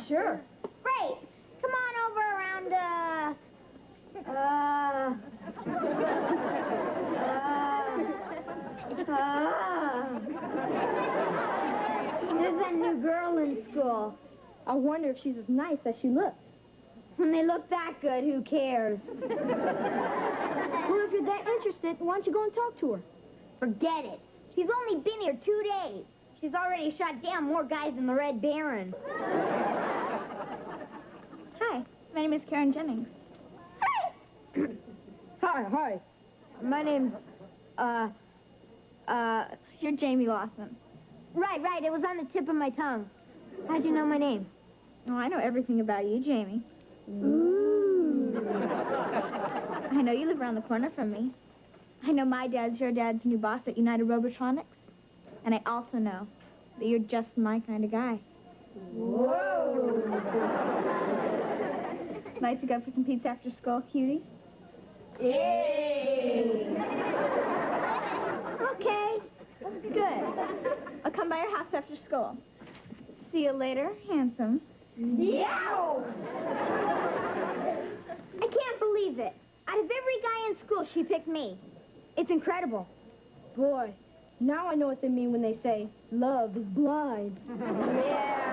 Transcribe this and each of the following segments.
Sure. Great. Come on over around, There's that new girl in school. I wonder if she's as nice as she looks. When they look that good, who cares? Well, if you're that interested, why don't you go and talk to her? Forget it. She's only been here 2 days. She's already shot down more guys than the Red Baron. Hi, my name is Karen Jennings. Hey! Hi. My name's, You're Jamie Lawson. Right. It was on the tip of my tongue. How'd you know my name? Oh, I know everything about you, Jamie. Ooh. I know you live around the corner from me. I know my dad's your dad's new boss at United Robotronics. And I also know that you're just my kind of guy. Whoa! Like to go for some pizza after school, cutie? Yay! Okay, good. I'll come by your house after school. See you later, handsome. Yow! I can't believe it. Out of every guy in school, she picked me. It's incredible. Boy, now I know what they mean when they say, love is blind. Yeah.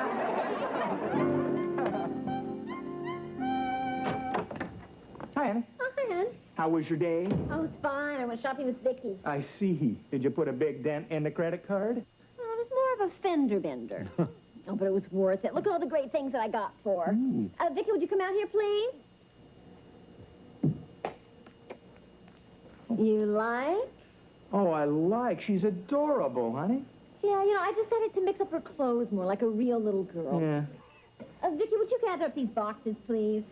Hi, Annie. Oh, hi, hon. How was your day? Oh, it's fine. I went shopping with Vicky. I see. Did you put a big dent in the credit card? Well, it was more of a fender bender. Oh, but it was worth it. Look at all the great things that I got for her. Vicky, would you come out here, please? You like? Oh, I like. She's adorable, honey. Yeah, you know, I decided to mix up her clothes more like a real little girl. Yeah. Vicky, would you gather up these boxes, please?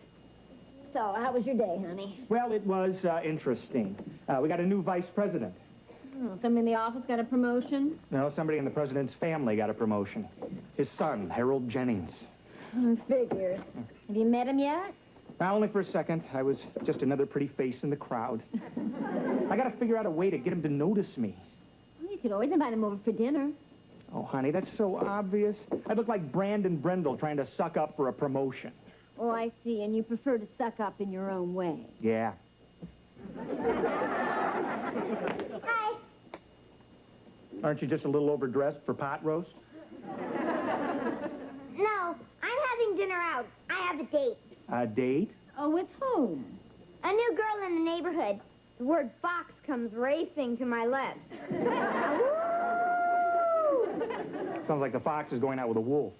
So, how was your day, honey? Well, it was interesting. We got a new vice president. Oh, somebody in the office got a promotion? No, somebody in the president's family got a promotion. His son, Harold Jennings. Figures. Have you met him yet? Only for a second. I was just another pretty face in the crowd. I got to figure out a way to get him to notice me. Well, you could always invite him over for dinner. Oh, honey, that's so obvious. I'd look like Brandon Brendel trying to suck up for a promotion. Oh, I see. And you prefer to suck up in your own way. Yeah. Hi. Aren't you just a little overdressed for pot roast? No, I'm having dinner out. I have a date. A date? Oh, with whom? A new girl in the neighborhood. The word fox comes racing to my lips. Sounds like the fox is going out with a wolf.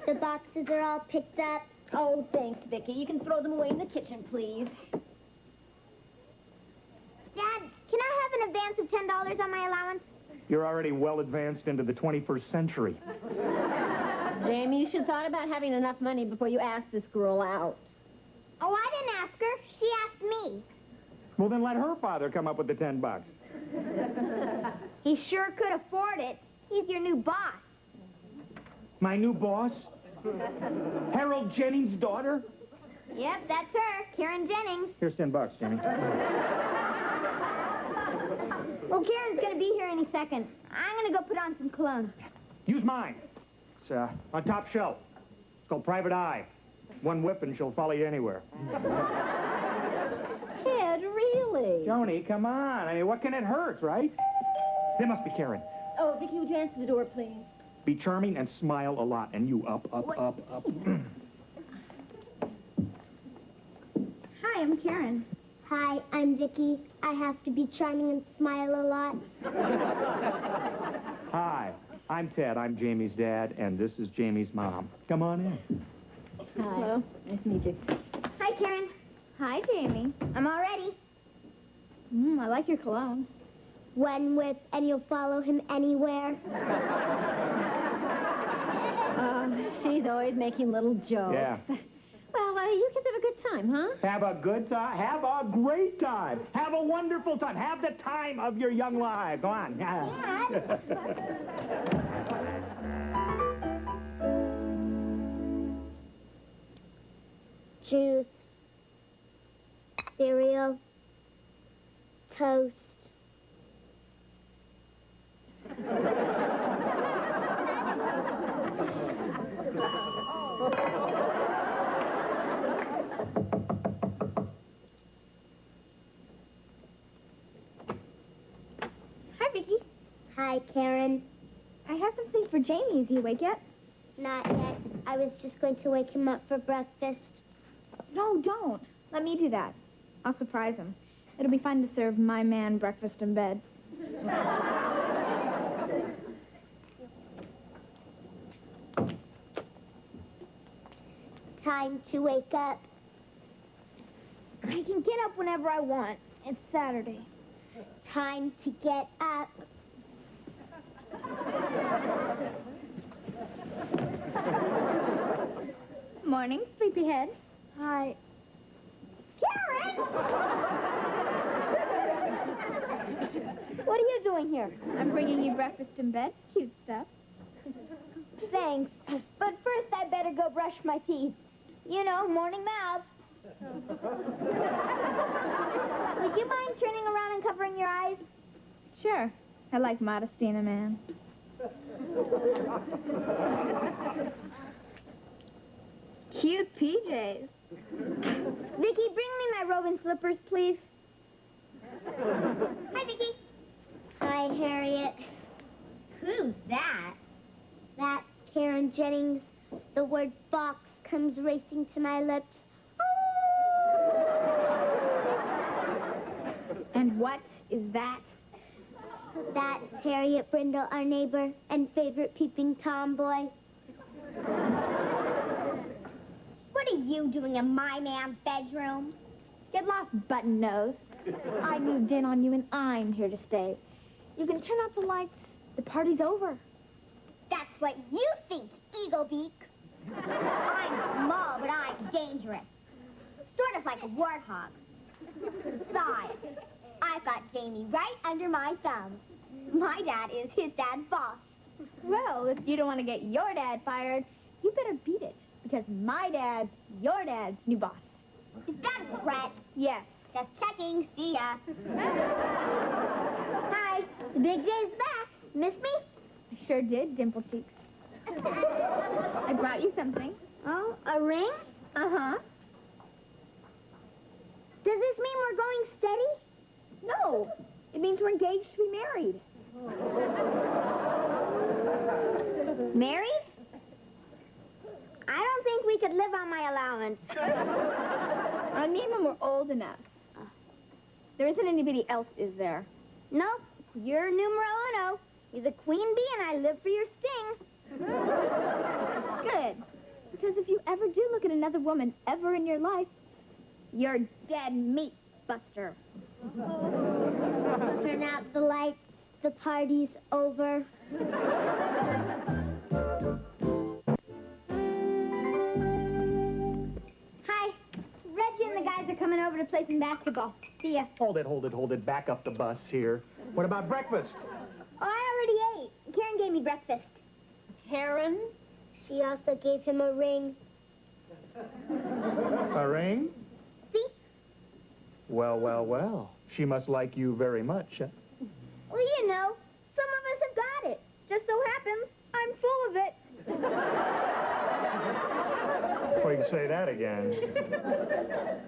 The boxes are all picked up. Oh, thanks, Vicky. You can throw them away in the kitchen, please. Dad, can I have an advance of $10 on my allowance? You're already well advanced into the 21st century. Jamie, you should have thought about having enough money before you asked this girl out. Oh, I didn't ask her. She asked me. Well, then let her father come up with the $10. He sure could afford it. He's your new boss. My new boss? Harold Jennings' daughter? Yep, that's her, Karen Jennings. Here's $10, Jimmy. Well, Karen's gonna be here any second. I'm gonna go put on some cologne. Use mine. It's on top shelf. It's called Private Eye. One whip and she'll follow you anywhere. Kid, really? Joni, come on. I mean, what can it hurt, right? There must be Karen. Oh, Vicki, would you answer the door, please? Be charming and smile a lot. And you up. Hi, I'm Karen. Hi, I'm Vicki. I have to be charming and smile a lot. Hi, I'm Ted. I'm Jamie's dad, and this is Jamie's mom. Come on in. Hi. Hello. Nice to meet you. Hi, Karen. Hi, Jamie. I'm all ready. I like your cologne. One with, and you'll follow him anywhere. She's always making little jokes. Yeah. Well, you kids have a good time, huh? Have a good time. Have a great time. Have a wonderful time. Have the time of your young life. Go on. Juice, cereal, toast. Hi, Vicki. Hi, Karen. I have something for Jamie. Is he awake yet? Not yet. I was just going to wake him up for breakfast. No, don't. Let me do that. I'll surprise him. It'll be fun to serve my man breakfast in bed. Time to wake up. I can get up whenever I want. It's Saturday. Time to get up. Morning, sleepyhead. Hi. Karen! What are you doing here? I'm bringing you breakfast in bed. Cute stuff. Thanks. But first I better go brush my teeth. You know, morning mouth. Would you mind turning around and covering your eyes? Sure. I like modesty in a man. Cute PJs. Vicki, bring me my robe and slippers, please. Hi, Vicki. Hi, Harriet. Who's that? That's Karen Jennings. The word box comes racing to my lips. And what is that? That's Harriet Brindle, our neighbor and favorite peeping tomboy. What are you doing in my man's bedroom? Get lost, button nose. I moved in on you and I'm here to stay. You can turn off the lights. The party's over. That's what you think, Eaglebeak. I'm small, but I'm dangerous. Sort of like a warthog. Besides, I've got Jamie right under my thumb. My dad is his dad's boss. Well, if you don't want to get your dad fired, you better beat it. Because my dad's your dad's new boss. Is that a threat? Yes. Just checking. See ya. Hi. The Big J's back. Miss me? I sure did, dimple cheeks. I brought you something. Oh, a ring? Uh-huh. Does this mean we're going steady? No. It means we're engaged to be married. Married? I don't think we could live on my allowance. I mean when we're old enough. There isn't anybody else, is there? Nope. You're numero uno. You're the queen bee and I live for your sting. Good. Because if you ever do look at another woman ever in your life, you're dead meat, Buster. Turn out the lights. The party's over. Hi. Reggie and the guys are coming over to play some basketball. See ya. Hold it. Back up the bus here. What about breakfast? Oh, I already ate. Karen gave me breakfast. Karen? She also gave him a ring. A ring? See? Well. She must like you very much. Huh? Well, you know, some of us have got it. Just so happens I'm full of it. Well, you can say that again.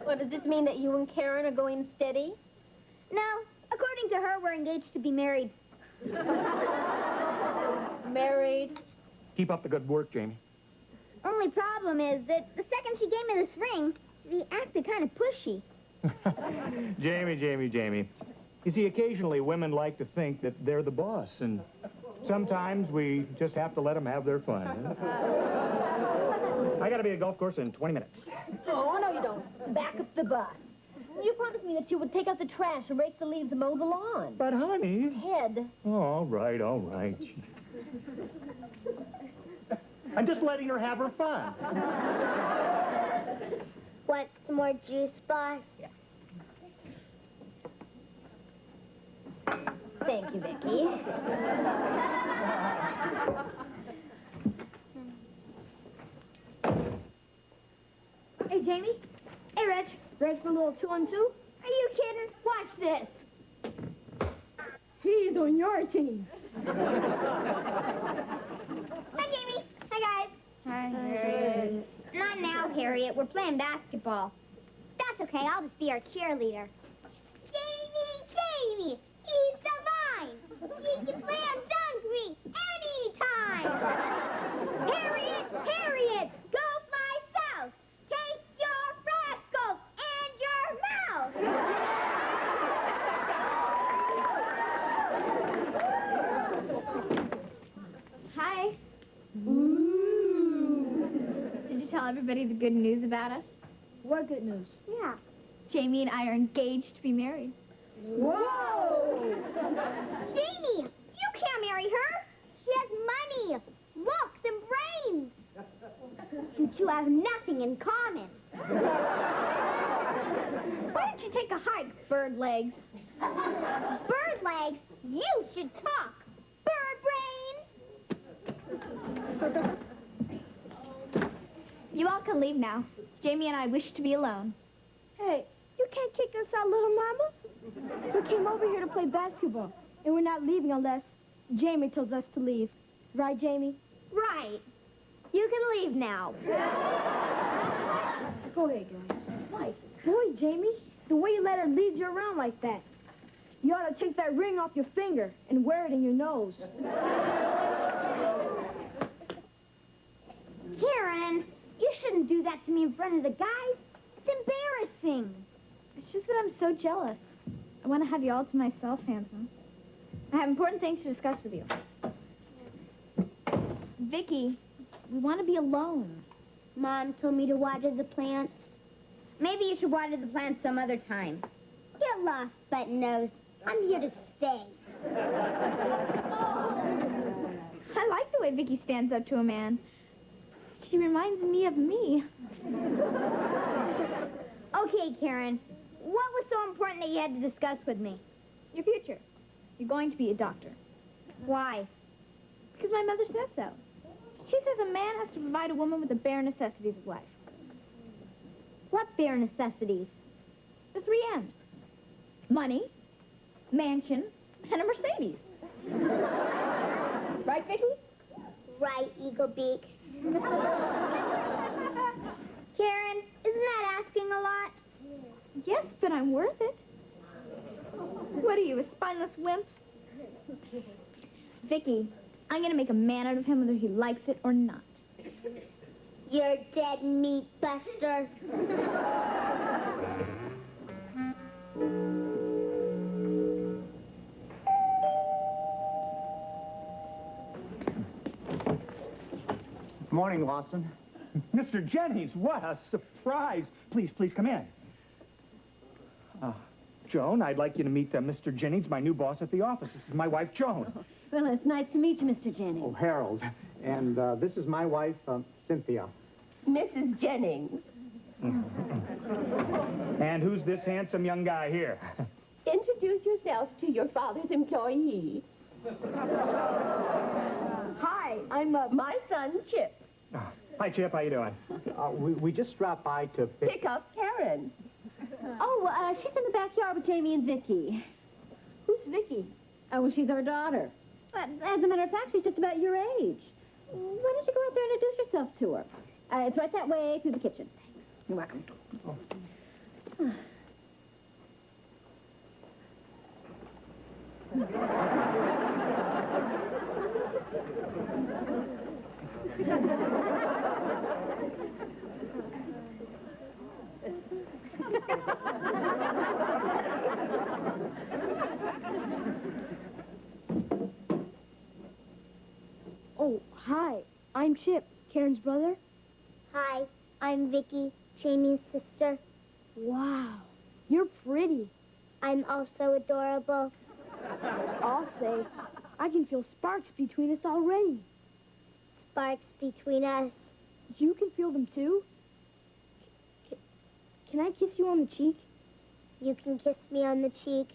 Well, does this mean that you and Karen are going steady? No, according to her, we're engaged to be married. Married. Keep up the good work, Jamie. Only problem is that the second she gave me this ring, she acted kind of pushy. Jamie. You see, occasionally women like to think that they're the boss, and sometimes we just have to let them have their fun. I gotta be at the golf course in 20 minutes. Oh, no, you don't. Back up the bus. You promised me that you would take out the trash and rake the leaves and mow the lawn. But, honey... Ted. Oh, all right. I'm just letting her have her fun. Want some more juice, boss? Yeah. Thank you, Vicky. Hey, Jamie. Hey, Reg. Ready for a little 2-on-2? Are you kidding? Watch this. He's on your team. Hi, Jamie. Hi, guys. Hi. Not now, Harriet. We're playing basketball. That's okay. I'll just be our cheerleader. Jamie, he's divine. He can slam dunk me anytime. Harriet, go fly south. Take your rascals and your mouth. Hi. Ooh. Did you tell everybody the good news about us? What good news? Yeah. Jamie and I are engaged to be married. Whoa! Jamie, you can't marry her. She has money, looks, and brains. You two have nothing in common. Why don't you take a hike, bird legs? Bird legs, you should talk. Bird brains. You all can leave now. Jamie and I wish to be alone. Hey, you can't kick us out, little mama. We came over here to play basketball, and we're not leaving unless Jamie tells us to leave. Right, Jamie? Right. You can leave now. Go ahead, guys. Why? Boy, Jamie, the way you let her lead you around like that. You ought to take that ring off your finger and wear it in your nose. Karen, you shouldn't do that to me in front of the guys. It's embarrassing. It's just that I'm so jealous. I want to have you all to myself, handsome. I have important things to discuss with you. Vicky, we want to be alone. Mom told me to water the plants. Maybe you should water the plants some other time. Get lost, button nose. I'm here to stay. I like the way Vicky stands up to a man. She reminds me of me. Okay, Karen. What was so important that you had to discuss with me? Your future. You're going to be a doctor. Why? Because my mother said so. She says a man has to provide a woman with the bare necessities of life. What bare necessities? The 3 M's. Money, mansion, and a Mercedes. Right, Vicky? Right, Eaglebeak. Karen, isn't that asking a lot? Yes, but I'm worth it. What are you, a spineless wimp? Vicky, I'm going to make a man out of him whether he likes it or not. You're dead meat, Buster. Morning, Lawson. Mr. Jennings, what a surprise. Please come in. Joan, I'd like you to meet Mr. Jennings, my new boss at the office. This is my wife, Joan. Well, it's nice to meet you, Mr. Jennings. Oh, Harold. And this is my wife, Cynthia. Mrs. Jennings. And who's this handsome young guy here? Introduce yourself to your father's employee. Hi, I'm my son, Chip. Hi, Chip. How you doing? We just dropped by to Pick up Karen. Oh, she's in the backyard with Jamie and Vicky. Who's Vicky? Oh, well, she's our daughter. As a matter of fact, she's just about your age. Why don't you go out there and introduce yourself to her? It's right that way through the kitchen. You're welcome. Oh, hi. I'm Chip, Karen's brother. Hi, I'm Vicky, Jamie's sister. Wow, you're pretty. I'm also adorable. I'll say, I can feel sparks between us already. Sparks between us. You can feel them too? Can I kiss you on the cheek? You can kiss me on the cheek.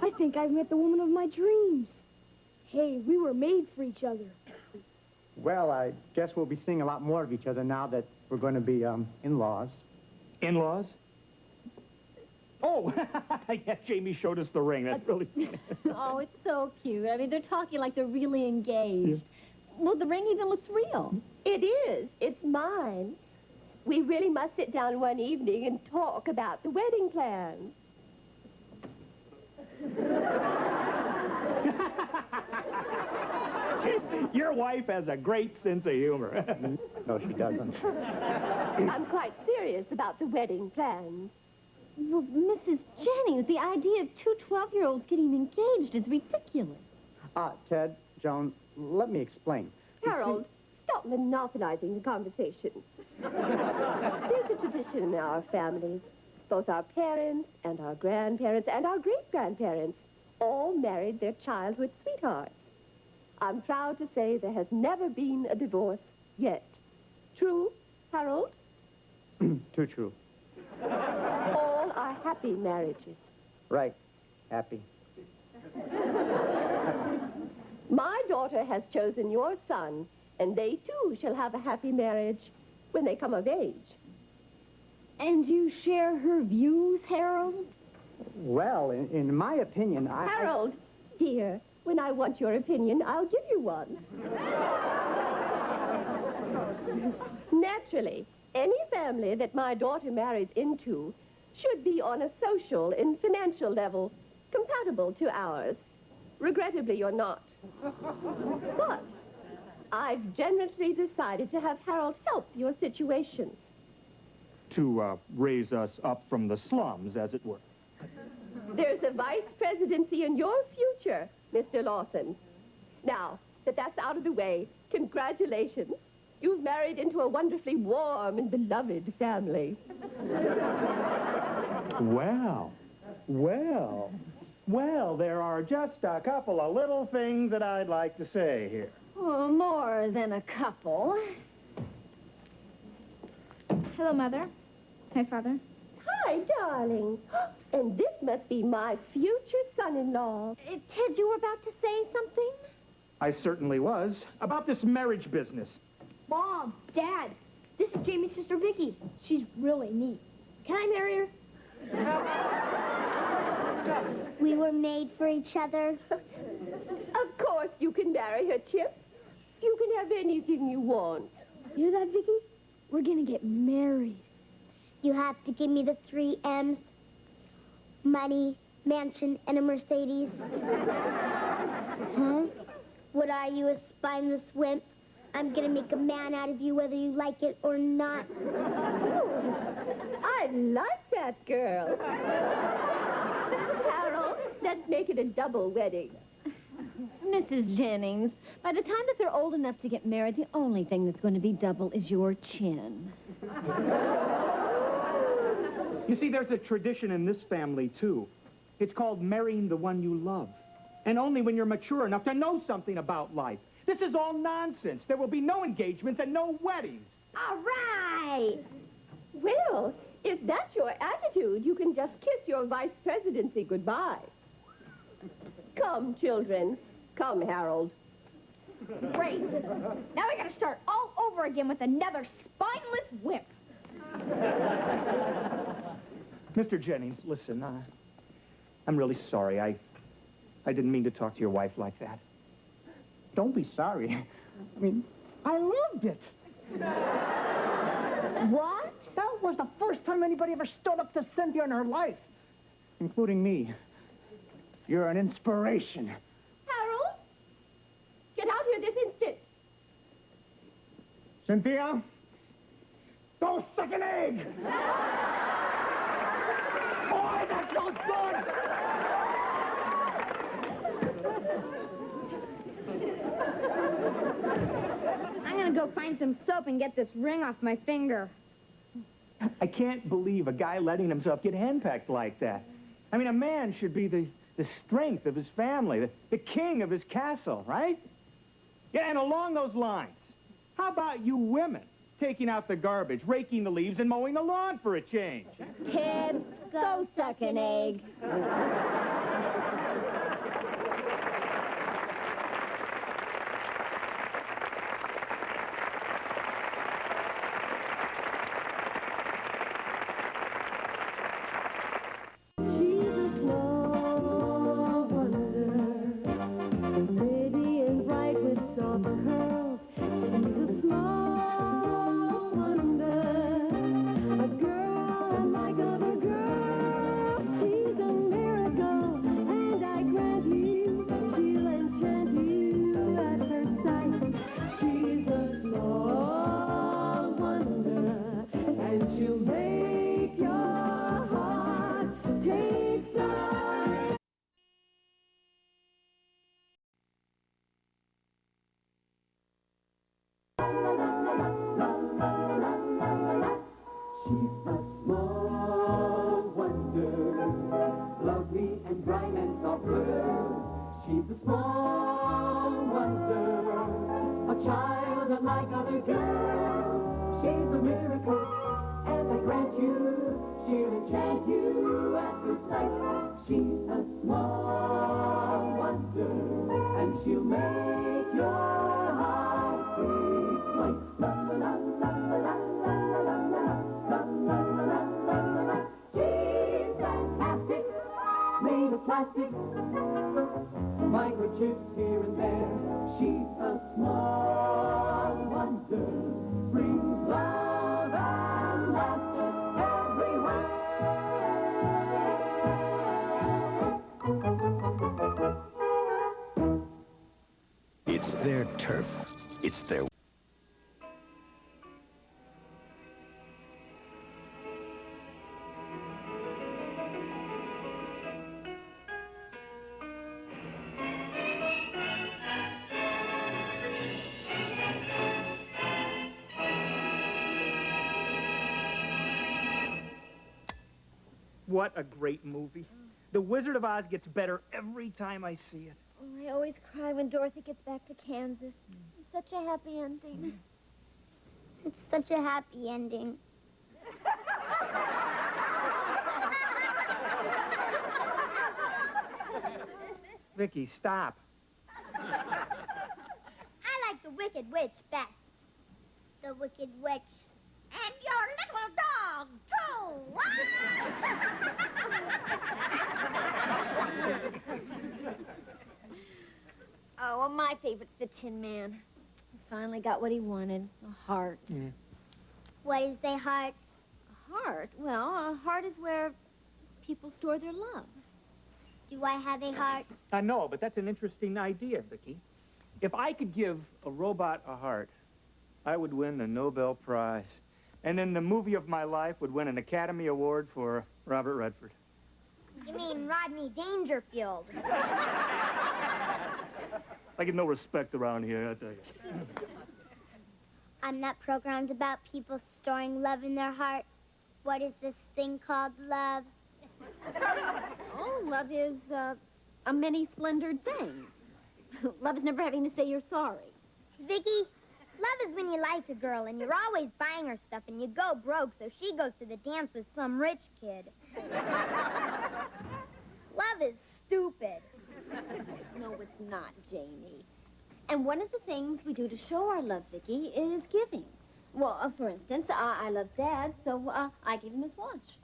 I think I've met the woman of my dreams. Hey, we were made for each other. Well, I guess we'll be seeing a lot more of each other now that we're going to be in-laws. In-laws? Oh, yeah, Jamie showed us the ring. That's really... Oh, it's so cute. I mean, they're talking like they're really engaged. Yeah. Well, the ring even looks real. It is. It's mine. We really must sit down one evening and talk about the wedding plans. Your wife has a great sense of humor. No, she doesn't. I'm quite serious about the wedding plans. Well, Mrs. Jennings, the idea of two 12-year-olds getting engaged is ridiculous. Ted, Joan, let me explain. You Harold, stop monopolizing the conversation. There's a tradition in our families. Both our parents and our grandparents and our great-grandparents all married their childhood sweethearts. I'm proud to say there has never been a divorce yet. True, Harold? Too true. All are happy marriages. Right. Happy. My daughter has chosen your son, and they too shall have a happy marriage when they come of age. And you share her views, Harold? Well, in my opinion, Harold, dear, when I want your opinion, I'll give you one. Naturally, any family that my daughter marries into should be on a social and financial level compatible to ours. Regrettably, you're not. But I've generously decided to have Harold help your situation. To raise us up from the slums, as it were. There's a vice presidency in your future, Mr. Lawson. Now that that's out of the way, congratulations. You've married into a wonderfully warm and beloved family. Well, there are just a couple of little things that I'd like to say here. Oh, more than a couple. Hello, Mother. Hi, Father. Hi, darling. And this must be my future son-in-law. Ted, you were about to say something? I certainly was. About this marriage business. Mom, Dad, this is Jamie's sister, Vicky. She's really neat. Can I marry her? We were made for each other. Of course you can marry her, Chip. You can have anything you want. You hear that, Vicky? We're gonna get married. You have to give me the 3 M's. Money, mansion, and a Mercedes. Huh? What are you, a spineless wimp? I'm gonna make a man out of you whether you like it or not. I like that girl. Harold, let's make it a double wedding. Mrs. Jennings, by the time that they're old enough to get married, the only thing that's going to be double is your chin. You see, there's a tradition in this family, too. It's called marrying the one you love. And only when you're mature enough to know something about life. This is all nonsense. There will be no engagements and no weddings. All right. Well, if that's your attitude, you can just kiss your vice presidency goodbye. Come, children. Come, Harold. Great. Now we gotta start all over again with another spineless wimp. Mr. Jennings, listen, I'm really sorry. I didn't mean to talk to your wife like that. Don't be sorry. I mean, I loved it. What? That was the first time anybody ever stood up to Cynthia in her life. Including me. You're an inspiration. Harold, get out here this instant. Cynthia, go suck an egg! Boy, that feels good! I'm gonna go find some soap and get this ring off my finger. I can't believe a guy letting himself get henpecked like that. I mean, a man should be the strength of his family, the king of his castle, right? Yeah, and along those lines, how about you women taking out the garbage, raking the leaves, and mowing the lawn for a change? Kid, go suck an egg. Microchips here and there. She's a small wonder. Brings love and laughter everywhere. It's their turf. It's their... What a great movie. The Wizard of Oz gets better every time I see it. Oh, I always cry when Dorothy gets back to Kansas. It's such a happy ending. It's such a happy ending. Vicky, stop. I like the Wicked Witch best. The Wicked Witch. And your little dog, too. Oh, well, my favorite's the Tin Man. He finally got what he wanted, a heart. Mm. What is a heart? A heart? Well, a heart is where people store their love. Do I have a heart? I know, but that's an interesting idea, Vicky. If I could give a robot a heart, I would win the Nobel Prize. And then the movie of my life would win an Academy Award for Robert Redford. You mean Rodney Dangerfield? I get no respect around here, I tell you. I'm not programmed about people storing love in their heart. What is this thing called love? Oh, love is a many-splendored thing. Love is never having to say you're sorry. Vicky, love is when you like a girl and you're always buying her stuff and you go broke so she goes to the dance with some rich kid. Love is stupid. No, it's not, Jamie. And one of the things we do to show our love, Vicky, is giving. Well, for instance, I love Dad, so I gave him his watch.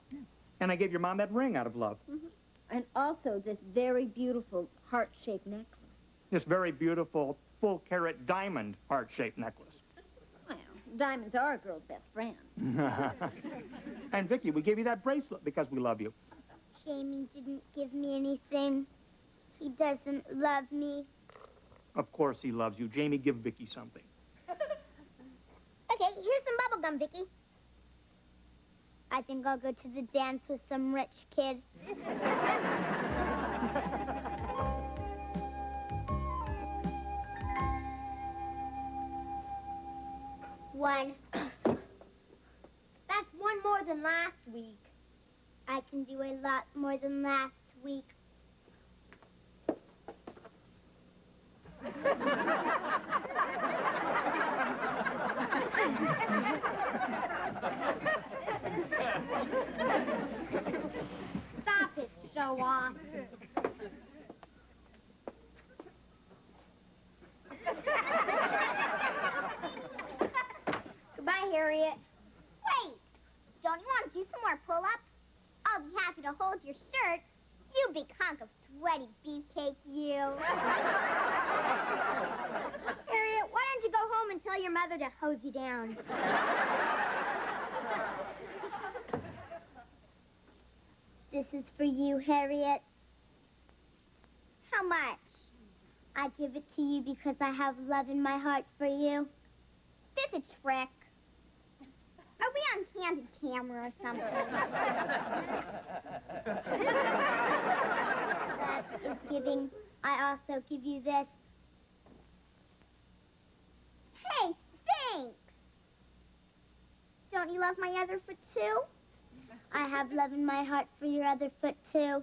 And I gave your mom that ring out of love. Mm-hmm. And also this very beautiful heart-shaped necklace. This very beautiful, full-carat diamond heart-shaped necklace. Well, diamonds are a girl's best friend. And, Vicky, we gave you that bracelet because we love you. Jamie didn't give me anything. He doesn't love me. Of course he loves you. Jamie, give Vicky something. Okay, here's some bubble gum, Vicky. I think I'll go to the dance with some rich kid. One. That's one more than last week. I can do a lot more than last week. Stop it, show off. Goodbye, Harriet. Wait! Don't you want to do some more pull-ups? I'll be happy to hold your shirt. You big hunk of sweaty beefcake, you. Harriet, why don't you go home and tell your mother to hose you down? This is for you, Harriet. How much? I give it to you because I have love in my heart for you. This is trick. Are we on candid camera or something? That is giving. I also give you this. Hey, thanks. Don't you love my other foot too? I have love in my heart for your other foot too.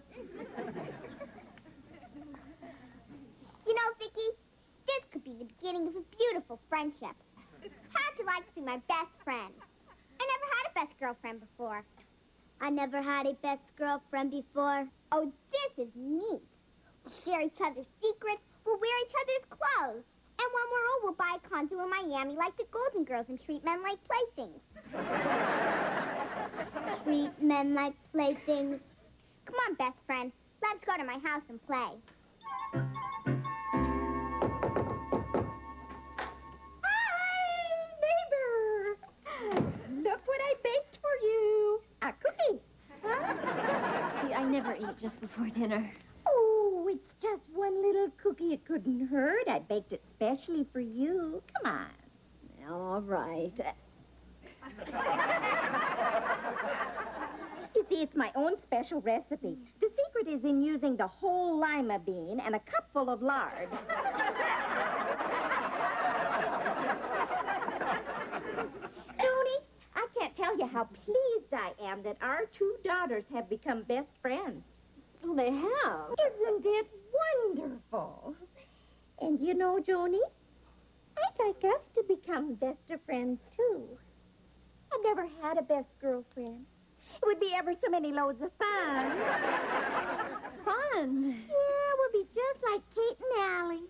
You know, Vicky, this could be the beginning of a beautiful friendship. How'd you like to be my best friend? I never had a best girlfriend before. I never had a best girlfriend before. Oh, this is neat. We'll share each other's secrets. We'll wear each other's clothes. And when we're old, we'll buy a condo in Miami like the Golden Girls and treat men like playthings. Treat men like playthings. Come on, best friend. Let's go to my house and play. Look what I baked for you. A cookie. Huh? See, I never eat just before dinner. Oh, it's just one little cookie. It couldn't hurt. I baked it specially for you. Come on. All right. You see, it's my own special recipe. The secret is in using the whole lima bean and a cupful of lard. Tony, I can't tell you how pleased I am that our two daughters have become best friends. Well, they have. Isn't it wonderful? And you know, Joni, I'd like us to become best of friends, too. I've never had a best girlfriend. It would be ever so many loads of fun. Fun. Yeah, we'll be just like Kate and Allie.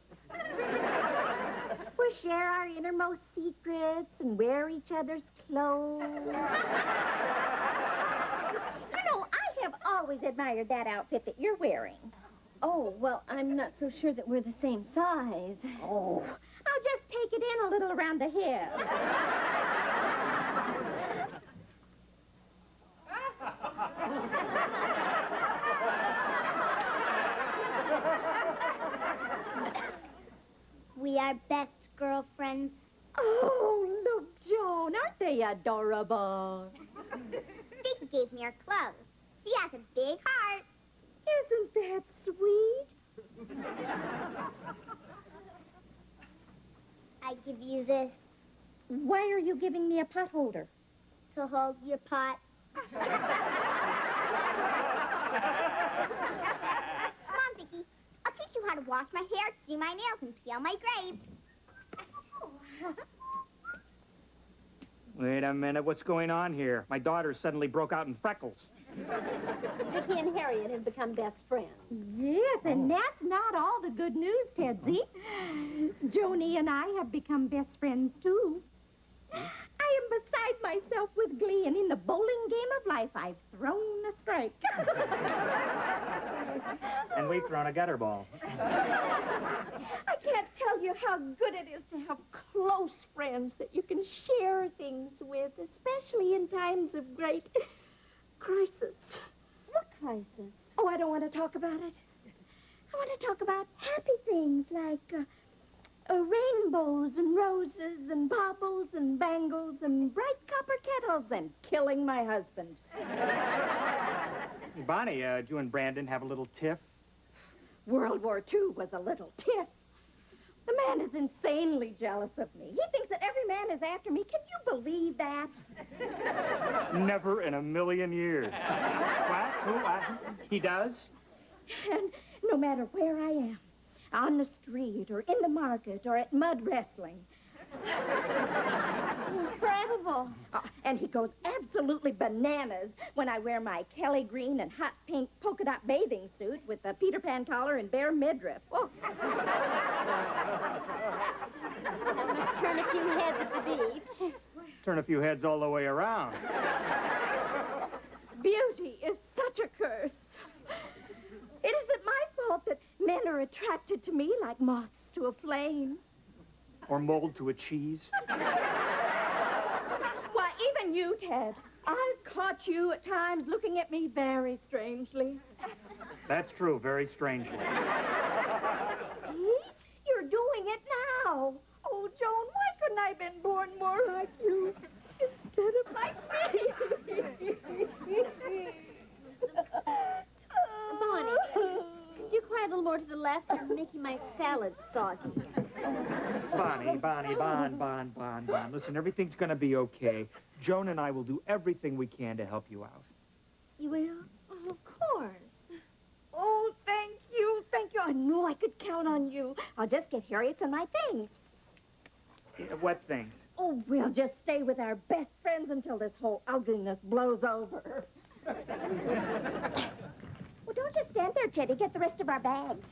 We'll share our innermost secrets and wear each other's clothes. You know, I have always admired that outfit that you're wearing. Oh, well, I'm not so sure that we're the same size. Oh, I'll just take it in a little around the hip. We are best girlfriends. Oh, look, Joan, aren't they adorable? Vicky gave me her clothes. She has a big heart. Isn't that sweet? I give you this Why are you giving me a pot holder? to hold your pot. Come on, Vicky. I'll teach you how to wash my hair, do my nails, and peel my grapes. Wait a minute, what's going on here? My daughter suddenly broke out in freckles. Vicky and Harriet have become best friends. Yes, and that's not all the good news, Tedsy. Joni and I have become best friends, too. I am beside myself with glee, and in the bowling game of life, I've thrown a strike. And we've thrown a gutter ball. I can't tell you how good it is to have close friends that you can share things with, especially in times of great crisis. What crisis? Oh, I don't want to talk about it. I want to talk about happy things like rainbows and roses and baubles and bangles and bright copper kettles and killing my husband. Bonnie, did you and Brandon have a little tiff? World War II was a little tiff. The man is insanely jealous of me. He thinks that every man is after me. Can you believe that? Never in a million years. What? Who? He does? And no matter where I am, on the street or in the market or at mud wrestling. Incredible. And he goes absolutely bananas when I wear my Kelly green and hot pink polka dot bathing suit with a Peter Pan collar and bare midriff. Oh. Turn a few heads at the beach. Turn a few heads all the way around. Beauty is such a curse. It isn't my fault that men are attracted to me like moths to a flame. Or mold to a cheese. Why, even you, Ted. I've caught you at times looking at me very strangely. That's true, very strangely. See? You're doing it now. Oh, Joan, why couldn't I have been born more like you instead of like me? Bonnie, could you cry a little more to the left? I'm making my salad soggy. Bonnie. Listen, everything's gonna be okay. Joan and I will do everything we can to help you out. You will? Oh, of course. Oh, thank you. Thank you. I knew I could count on you. I'll just get Harriet and my things. What things? Oh, we'll just stay with our best friends until this whole ugliness blows over. Well, don't just stand there, Teddy. Get the rest of our bags.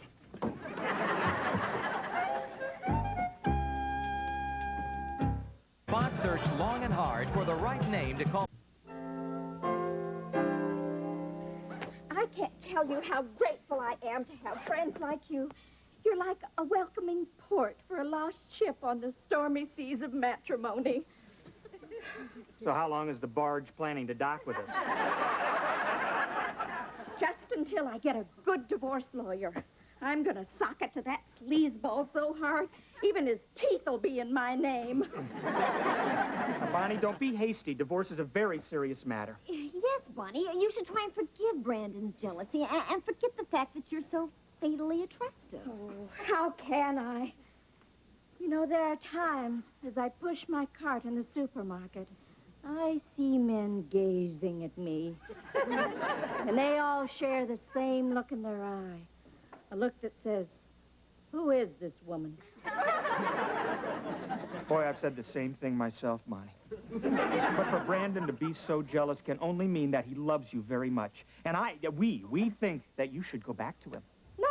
Fox searched long and hard for the right name to call. I can't tell you how grateful I am to have friends like you. You're like a welcoming port for a lost ship on the stormy seas of matrimony. So how long is the barge planning to dock with us? Just until I get a good divorce lawyer. I'm gonna sock it to that sleazeball so hard, even his teeth will be in my name. Bonnie, don't be hasty. Divorce is a very serious matter. Yes, Bonnie, you should try and forgive Brandon's jealousy and forget the fact that you're so fatally attractive. Oh, how can I? You know, there are times as I push my cart in the supermarket, I see men gazing at me. And they all share the same look in their eye. A look that says, who is this woman? Boy, I've said the same thing myself, Bonnie. But for Brandon to be so jealous can only mean that he loves you very much. And we think that you should go back to him. No.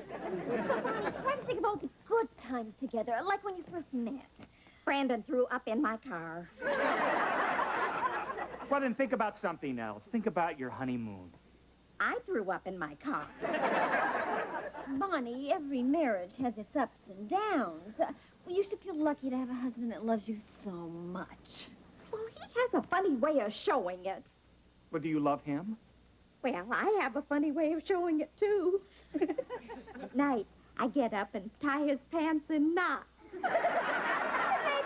So, Bonnie, try to think of all the good times together, like when you first met. Brandon threw up in my car. Well, then think about something else. Think about your honeymoon. I threw up in my car. Bonnie, every marriage has its ups and downs. You should feel lucky to have a husband that loves you so much. Well, he has a funny way of showing it. But do you love him? Well, I have a funny way of showing it, too. At night, I get up and tie his pants in knots. Isn't that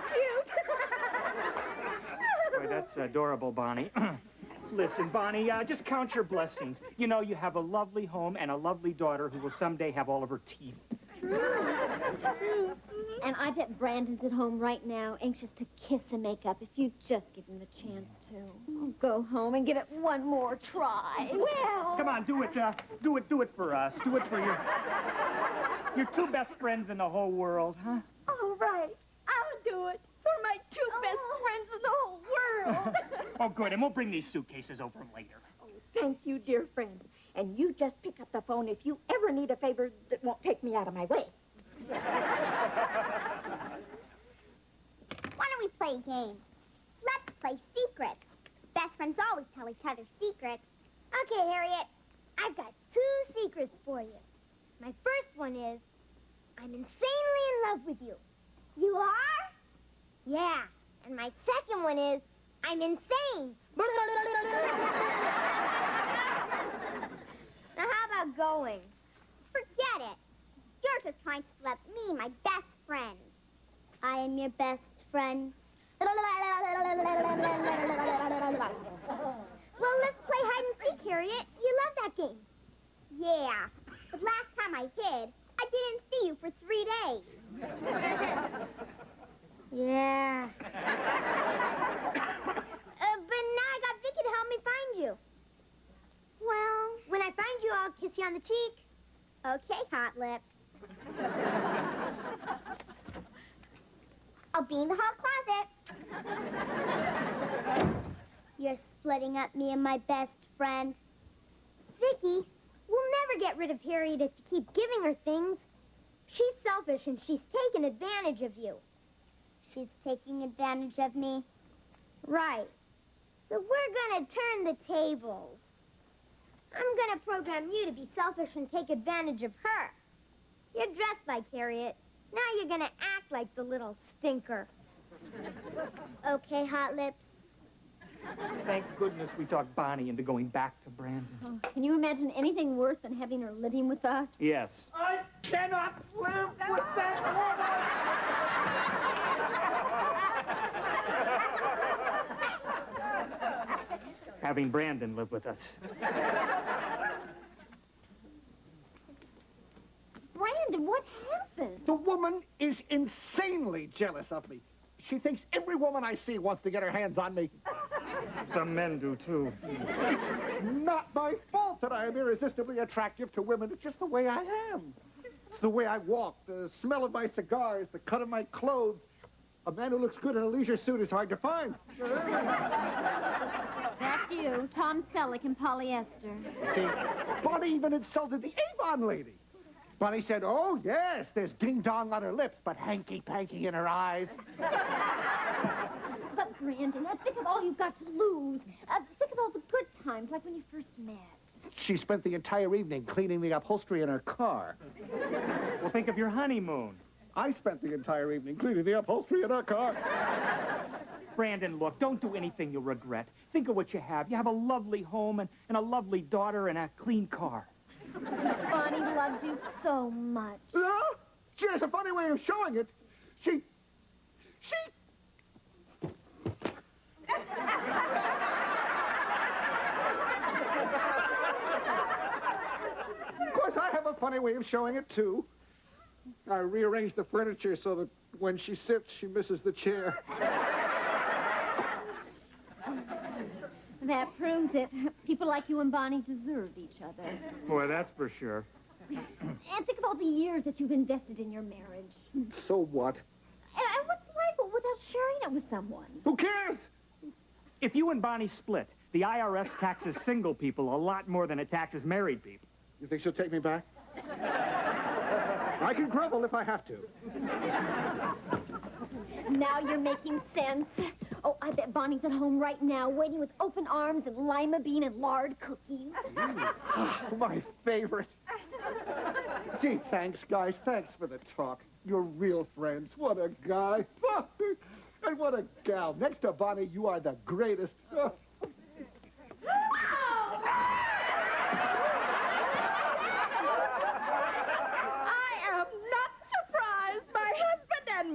cute? Boy, that's adorable, Bonnie. Listen, Bonnie, just count your blessings. You know, you have a lovely home and a lovely daughter who will someday have all of her teeth. True. And I bet Brandon's at home right now, anxious to kiss and make up if you just give him the chance to. Oh, go home and give it one more try. Well... Come on, do it for us. Do it for your two best friends in the whole world, huh? All right, I'll do it for my two best friends in the whole world. Oh, good, and we'll bring these suitcases over later. Oh, thank you, dear friend. And you just pick up the phone if you ever need a favor that won't take me out of my way. Why don't we play a game? Let's play secrets. Best friends always tell each other secrets. Okay, Harriet, I've got 2 secrets for you. My first one is, I'm insanely in love with you. You are? Yeah. And my second one is, I'm insane. Now, how about go my best friend. I am your best friend. Well, let's play hide and seek, Harriet. You love that game. Yeah, but last time I did, I didn't see you for 3 days. Yeah. But now I got Vicky to help me find you. Well, when I find you, I'll kiss you on the cheek. Okay, Hot Lips. I'll be in the hall closet. You're splitting up me and my best friend. Vicky, we'll never get rid of Harriet if you keep giving her things. She's selfish and she's taking advantage of you. She's taking advantage of me? Right. So we're gonna turn the tables. I'm gonna program you to be selfish and take advantage of her. You're dressed like Harriet. Now you're gonna act like the little stinker. Okay, Hot Lips? Thank goodness we talked Bonnie into going back to Brandon. Oh, can you imagine anything worse than having her living with us? Yes. I cannot live with that Having Brandon live with us. Brandon, what happened? The woman is insanely jealous of me. She thinks every woman I see wants to get her hands on me. Some men do, too. It's not my fault that I am irresistibly attractive to women. It's just the way I am. It's the way I walk, the smell of my cigars, the cut of my clothes. A man who looks good in a leisure suit is hard to find. That's you, Tom Selleck in polyester. See, Bonnie even insulted the Avon lady. Bonnie said, oh, yes, there's ding-dong on her lips, but hanky-panky in her eyes. But, Brandon, think of all you've got to lose. Think of all the good times, like when you first met. She spent the entire evening cleaning the upholstery in her car. Well, think of your honeymoon. I spent the entire evening cleaning the upholstery in her car. Brandon, look, don't do anything you'll regret. Think of what you have. You have a lovely home and a lovely daughter and a clean car. Bonnie loves you so much. Yeah? She has a funny way of showing it. She... Of course, I have a funny way of showing it, too. I rearranged the furniture so that when she sits, she misses the chair. That proves it. People like you and Bonnie deserve each other. Boy, that's for sure. And think of all the years that you've invested in your marriage. So what? And what's life without sharing it with someone? Who cares? If you and Bonnie split, the IRS taxes single people a lot more than it taxes married people. You think she'll take me back? I can grovel if I have to. Now you're making sense. Oh, I bet Bonnie's at home right now, waiting with open arms and lima bean and lard cookies. My favorite. Gee, thanks, guys. Thanks for the talk. You're real friends. What a guy. And what a gal. Next to Bonnie, you are the greatest.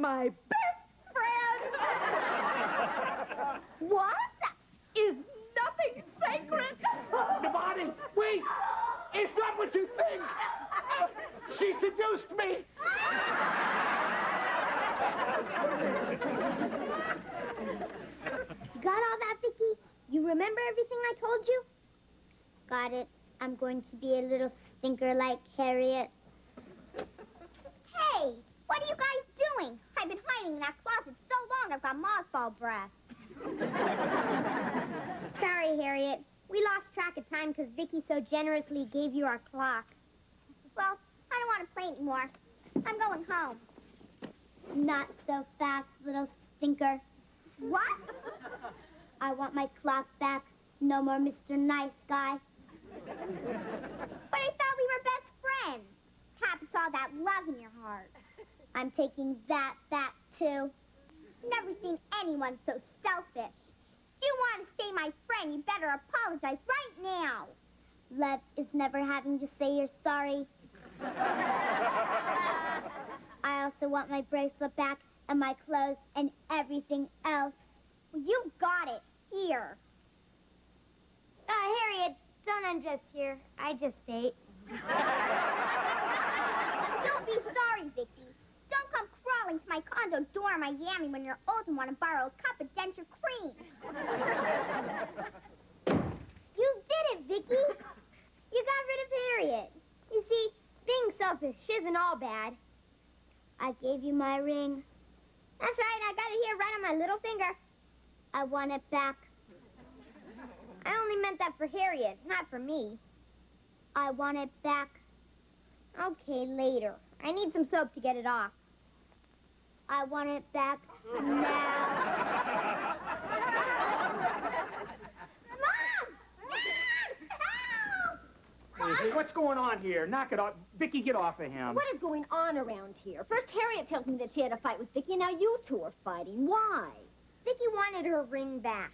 My best friend. What? Is nothing sacred? Bonnie, wait! It's not what you think! She seduced me! You got all that, Vicky? You remember everything I told you? Got it. I'm going to be a little stinker like Harriet. Hey, what are you guys doing? I've been hiding in that closet so long I've got mothball breath. Sorry, Harriet. We lost track of time because Vicky so generously gave you our clock. Well, I don't want to play anymore. I'm going home. Not so fast, little stinker. What? I want my clock back. No more Mr. Nice Guy. But I thought we were best friends. Perhaps saw that love in your heart. I'm taking that too. Never seen anyone so selfish. If you want to stay my friend, you better apologize right now. Love is never having to say you're sorry. I also want my bracelet back and my clothes and everything else. Well, you got it. Here. Harriet, don't undress here. I just ate. Don't be sorry, Vicky. Don't come crawling to my condo door in Miami when you're old and want to borrow a cup of denture cream. You did it, Vicky. You got rid of Harriet. You see, being selfish isn't all bad. I gave you my ring. That's right, I got it here right on my little finger. I want it back. I only meant that for Harriet, not for me. I want it back. Okay, later. I need some soap to get it off. I want it back now. Hey, what's going on here? Knock it off. Vicky, get off of him. What is going on around here? First, Harriet tells me that she had a fight with Vicky, and now you two are fighting. Why? Vicky wanted her ring back.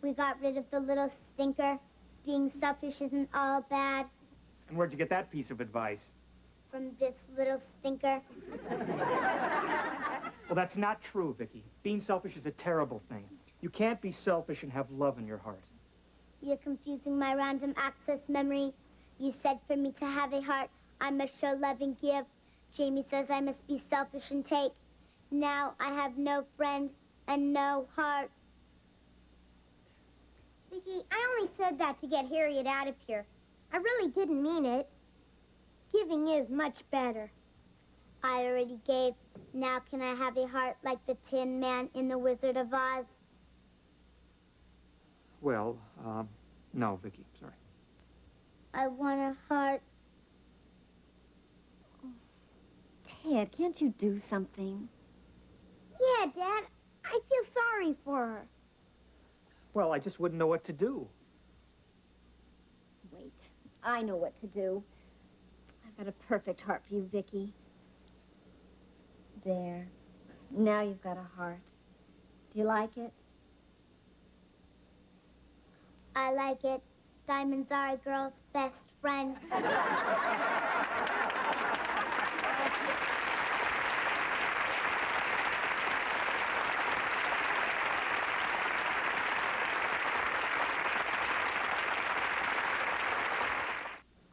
We got rid of the little stinker. Being selfish isn't all bad. And where'd you get that piece of advice? From this little stinker. Well, that's not true, Vicky. Being selfish is a terrible thing. You can't be selfish and have love in your heart. You're confusing my random access memory. You said for me to have a heart, I must show love and give. Jamie says I must be selfish and take. Now I have no friend and no heart. Vicky, I only said that to get Harriet out of here. I really didn't mean it. Giving is much better. I already gave. Now can I have a heart like the Tin Man in The Wizard of Oz? Well, no, Vicky, sorry. I want a heart. Ted, can't you do something? Yeah, Dad. I feel sorry for her. Well, I just wouldn't know what to do. Wait, I know what to do. I've got a perfect heart for you, Vicky. There. Now you've got a heart. Do you like it? I like it. Diamonds are a girl's best friend.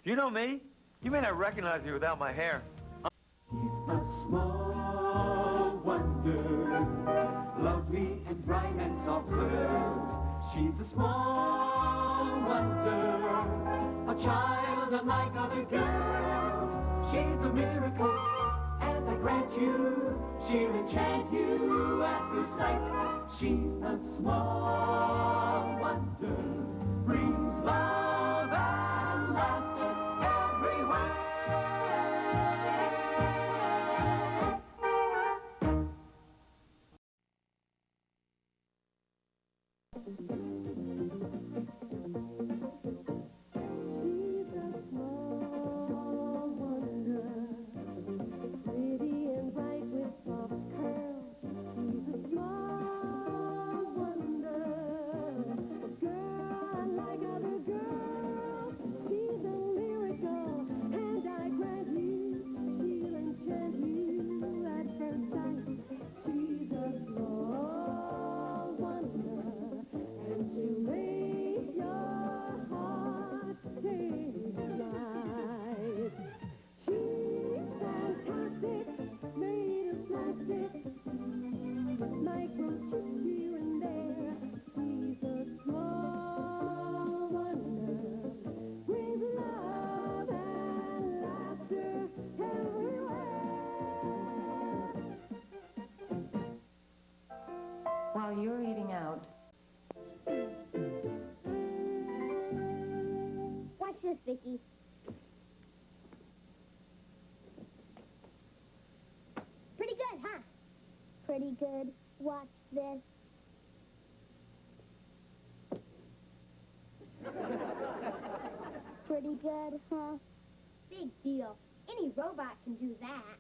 Do you know me? You may not recognize me without my hair. She's a small wonder, lovely and bright and soft curls. She's a small wonder, a child unlike other girls. She's a miracle, and I grant you, she'll enchant you at first sight. She's a small wonder, brings love and laughter everywhere. While you're eating out. Watch this, Vicky. Pretty good, huh? Pretty good. Watch this. Pretty good, huh? Big deal. Any robot can do that.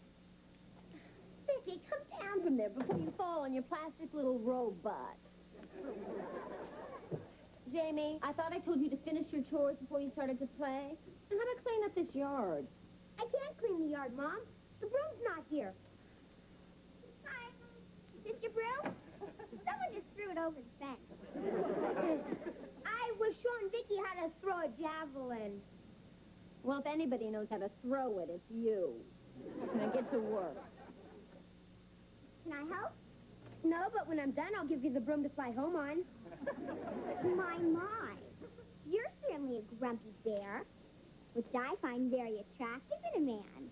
Vicky, come down from there before you fall on your plastic little robot. Jamie, I thought I told you to finish your chores before you started to play. And how about clean up this yard? I can't clean the yard, Mom. The broom's not here. your broom? Someone just threw it over the fence. I was showing Vicky how to throw a javelin. Well, if anybody knows how to throw it, it's you. Now get to work. Can I help? No, but when I'm done, I'll give you the broom to fly home on. My. You're certainly a grumpy bear, which I find very attractive in a man.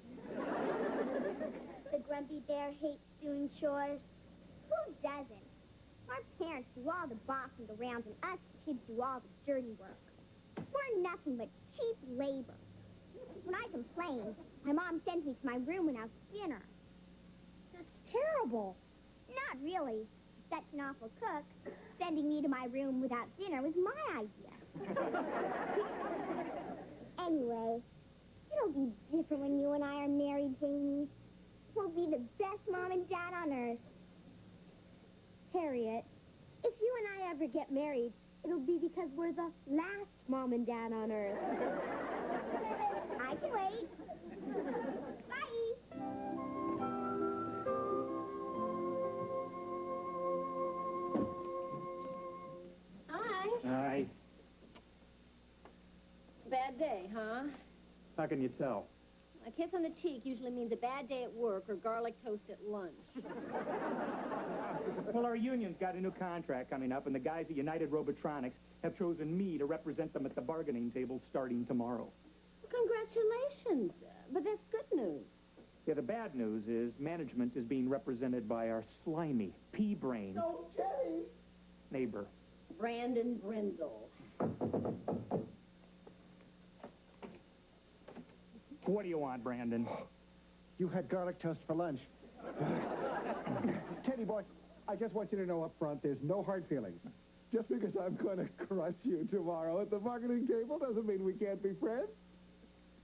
The grumpy bear hates doing chores. Who doesn't? Our parents do all the bossing around, and us kids do all the dirty work. We're nothing but cheap labor. When I complain, my mom sends me to my room without dinner. That's terrible. Not really. Such an awful cook. Sending me to my room without dinner was my idea. Anyway, it'll be different when you and I are married, Jamie. We'll be the best mom and dad on earth. Harriet, if you and I ever get married, it'll be because we're the last mom and dad on earth. I can wait. Bye. Hi. Hi. Bad day, huh? How can you tell? A kiss on the cheek usually means a bad day at work or garlic toast at lunch. Well, our union's got a new contract coming up, and the guys at United Robotronics have chosen me to represent them at the bargaining table starting tomorrow. Congratulations. But that's good news. Yeah, the bad news is management is being represented by our slimy, pea-brained neighbor. Brandon Brindle. What do you want, Brandon? You had garlic toast for lunch. Teddy boy, I just want you to know up front, there's no hard feelings. Just because I'm going to crush you tomorrow at the bargaining table doesn't mean we can't be friends.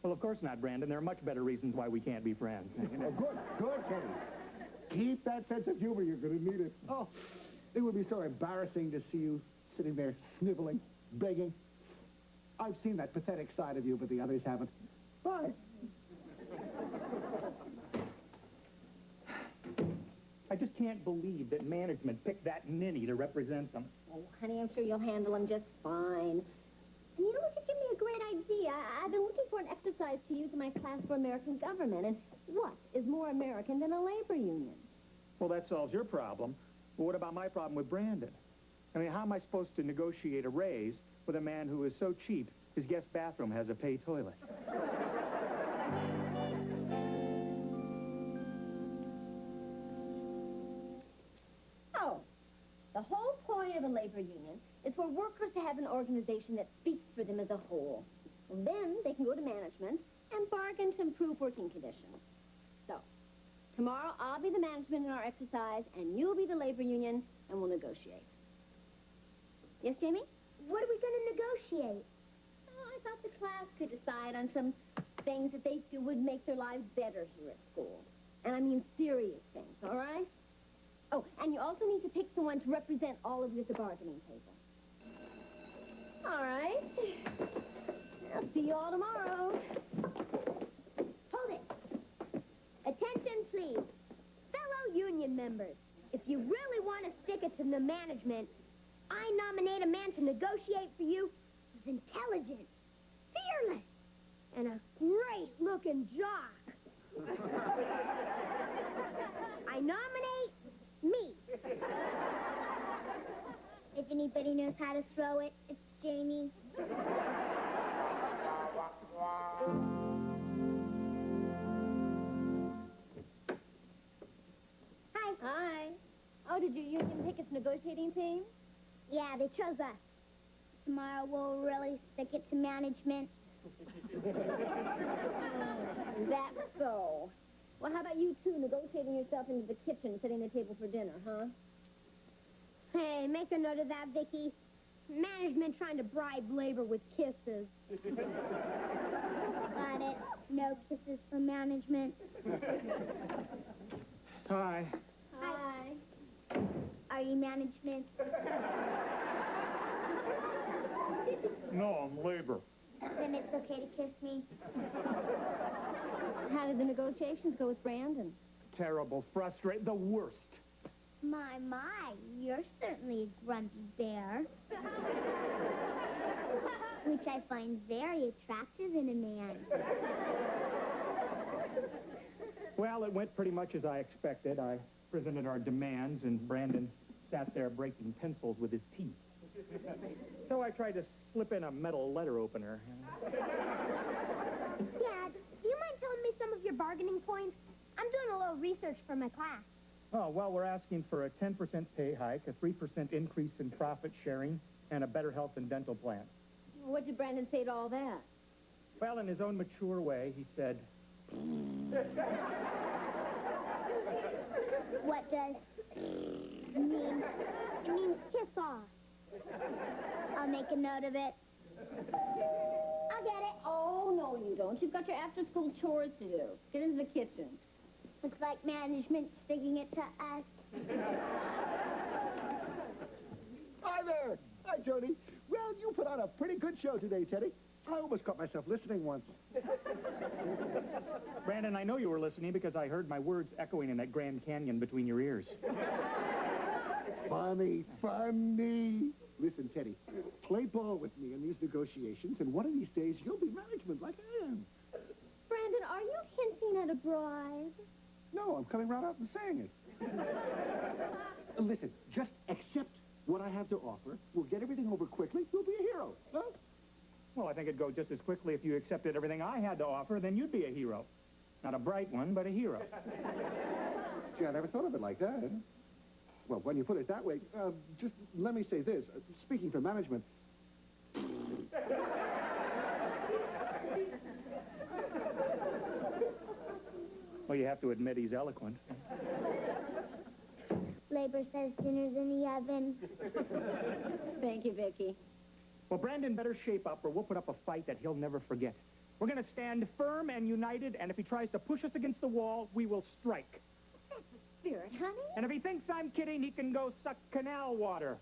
Well, of course not, Brandon. There are much better reasons why we can't be friends. Oh, good, Teddy. Keep that sense of humor. You're going to need it. Oh, it would be so embarrassing to see you sitting there sniveling, begging. I've seen that pathetic side of you, but the others haven't. Bye. I just can't believe that management picked that ninny to represent them. Oh, honey, I'm sure you'll handle him just fine. And you know what? You give me a great idea. I've been looking for an exercise to use in my class for American government. And what is more American than a labor union? Well, that solves your problem. But what about my problem with Brandon? I mean, how am I supposed to negotiate a raise with a man who is so cheap his guest bathroom has a pay toilet? Oh, the whole point of a labor union is for workers to have an organization that speaks for them as a whole. And then they can go to management and bargain to improve working conditions. So, tomorrow I'll be the management in our exercise, and you'll be the labor union, and we'll negotiate. Yes, Jamie? What are we going to negotiate? Oh, I thought the class could decide on some things that they feel would make their lives better here at school. And I mean serious things, all right? Oh, and you also need to pick someone to represent all of you at the bargaining table. All right. I'll see you all tomorrow. Hold it. Attention, please. Fellow union members, if you really want to stick it to the management, I nominate a man to negotiate for you who's intelligent, fearless, and a great-looking jock. I nominate me. If anybody knows how to throw it, it's Jamie. Hi. Hi. Oh, did your union pick its negotiating team? Yeah, they chose us. Tomorrow we'll really stick it to management. That's so. Well, how about you two negotiating yourself into the kitchen, setting the table for dinner, huh? Hey, make a note of that, Vicky. Management trying to bribe labor with kisses. Got it. No kisses for management. Hi. Hi. Are you management? No, I'm labor. Then it's okay to kiss me. How did the negotiations go with Brandon? Terrible, frustrating, the worst. My, you're certainly a grumpy bear. Which I find very attractive in a man. Well, it went pretty much as I expected. I presented our demands, and Brandon sat there breaking pencils with his teeth. So I tried to slip in a metal letter opener. Dad, do you mind telling me some of your bargaining points? I'm doing a little research for my class. Oh, well, we're asking for a 10% pay hike, a 3% increase in profit sharing, and a better health and dental plan. What did Brandon say to all that? Well, in his own mature way, he said... What does mean? It means kiss off. I'll make a note of it. I'll get it. Oh, no, you don't. You've got your after-school chores to do. Get into the kitchen. Looks like management sticking it to us. Hi there. Hi, Jody. Well, you put on a pretty good show today, Teddy. I almost caught myself listening once. Brandon, I know you were listening because I heard my words echoing in that Grand Canyon between your ears. Funny. Listen, Teddy, play ball with me in these negotiations, and one of these days you'll be management like I am. Brandon, are you hinting at a bribe? No, I'm coming right out and saying it. Listen, just accept what I have to offer. We'll get everything over quickly. You'll be a hero. Huh? Well, I think it'd go just as quickly if you accepted everything I had to offer, then you'd be a hero. Not a bright one, but a hero. Gee, I never thought of it like that. Well, when you put it that way, just let me say this. Speaking for management... Well, you have to admit he's eloquent. Labor says dinner's in the oven. Thank you, Vicky. Well, Brandon better shape up or we'll put up a fight that he'll never forget. We're going to stand firm and united, and if he tries to push us against the wall, we will strike. That's the spirit, honey. And if he thinks I'm kidding, he can go suck canal water.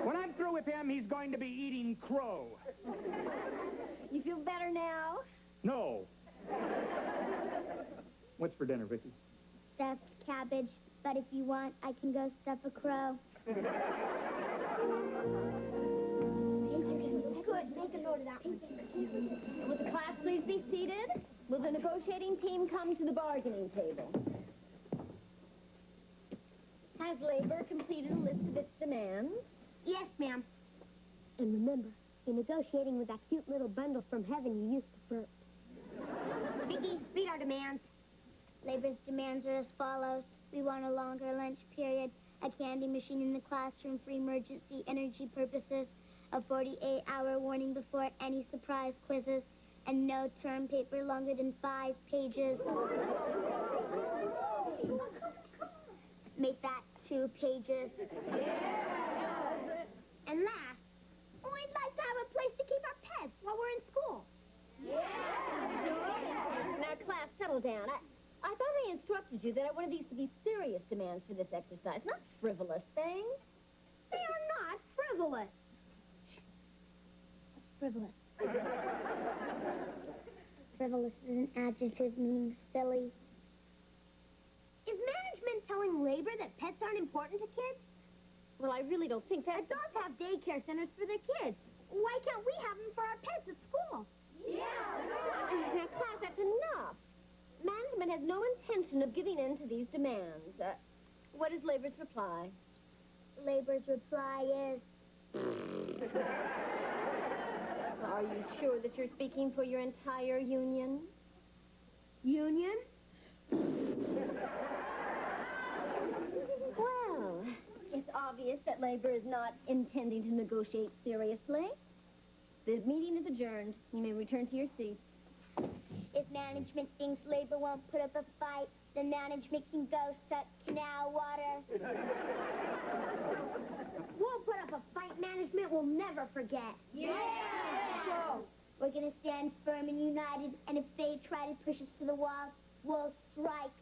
When I'm through with him, he's going to be eating crow. You feel better now? No. What's for dinner, Vicky? Stuffed cabbage, but if you want, I can go stuff a crow. Good. Make a note of that one. Will the class please be seated? Will the negotiating team come to the bargaining table? Has labor completed a list of its demands? Yes, ma'am. And remember, you're negotiating with that cute little bundle from heaven you used to burp. Vicky, read our demands. Labor's demands are as follows. We want a longer lunch period, a candy machine in the classroom for emergency energy purposes, a 48-hour warning before any surprise quizzes, and no term paper longer than 5 pages. Make that 2 pages. And last, we'd like to have a place to keep our pets while we're in school. Now, class, settle down. I thought I instructed you that I wanted these to be serious demands for this exercise, not frivolous things. They are not frivolous. Frivolous. Frivolous is an adjective meaning silly. Is management telling labor that pets aren't important to kids? Well, I really don't think that... Adults have daycare centers for their kids. Why can't we have them for our pets at school? Now, class, that's enough. Management has no intention of giving in to these demands. What is labor's reply? Labor's reply is... Are you sure that you're speaking for your entire union? Union? Well, it's obvious that labor is not intending to negotiate seriously. The meeting is adjourned. You may return to your seats. If management thinks labor won't put up a fight, then management can go suck canal water. We'll put up a fight management will never forget. Yeah! So, we're going to stand firm and united, and if they try to push us to the wall, we'll strike.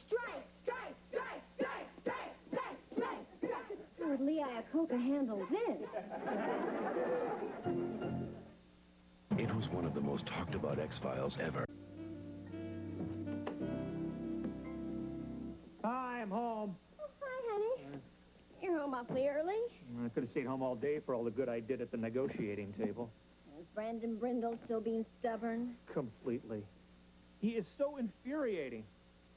Strike! Strike! Strike! Strike! Strike! Strike! Strike! Strike! How would Lee Iacocca handle this? It was one of the most talked about X-Files ever. I'm home. awfully early. I could have stayed home all day for all the good I did at the negotiating table. Is Brandon Brindle still being stubborn? Completely. He is so infuriating.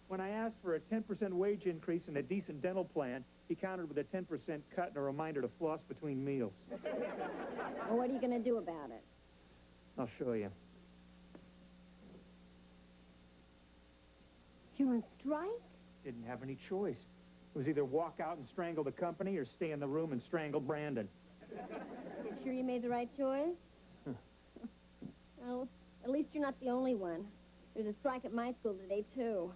When I asked for a 10% wage increase and a decent dental plan, he countered with a 10% cut and a reminder to floss between meals. Well, what are you going to do about it? I'll show you. You're on strike? Didn't have any choice. It was either walk out and strangle the company or stay in the room and strangle Brandon. You sure you made the right choice? Well, at least you're not the only one. There's a strike at my school today, too.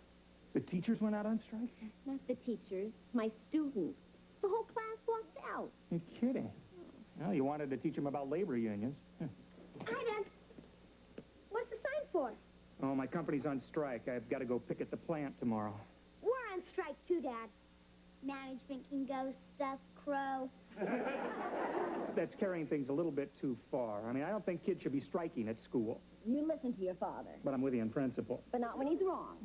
The teachers went out on strike? Not the teachers, my students. The whole class walked out. You're kidding. Well, you wanted to teach them about labor unions. Hi, Dad. What's the sign for? Oh, my company's on strike. I've got to go picket the plant tomorrow. We're on strike, too, Dad. Management can go stuff crow. That's carrying things a little bit too far. I mean, I don't think kids should be striking at school. You listen to your father. But I'm with you in principle. But not when he's wrong.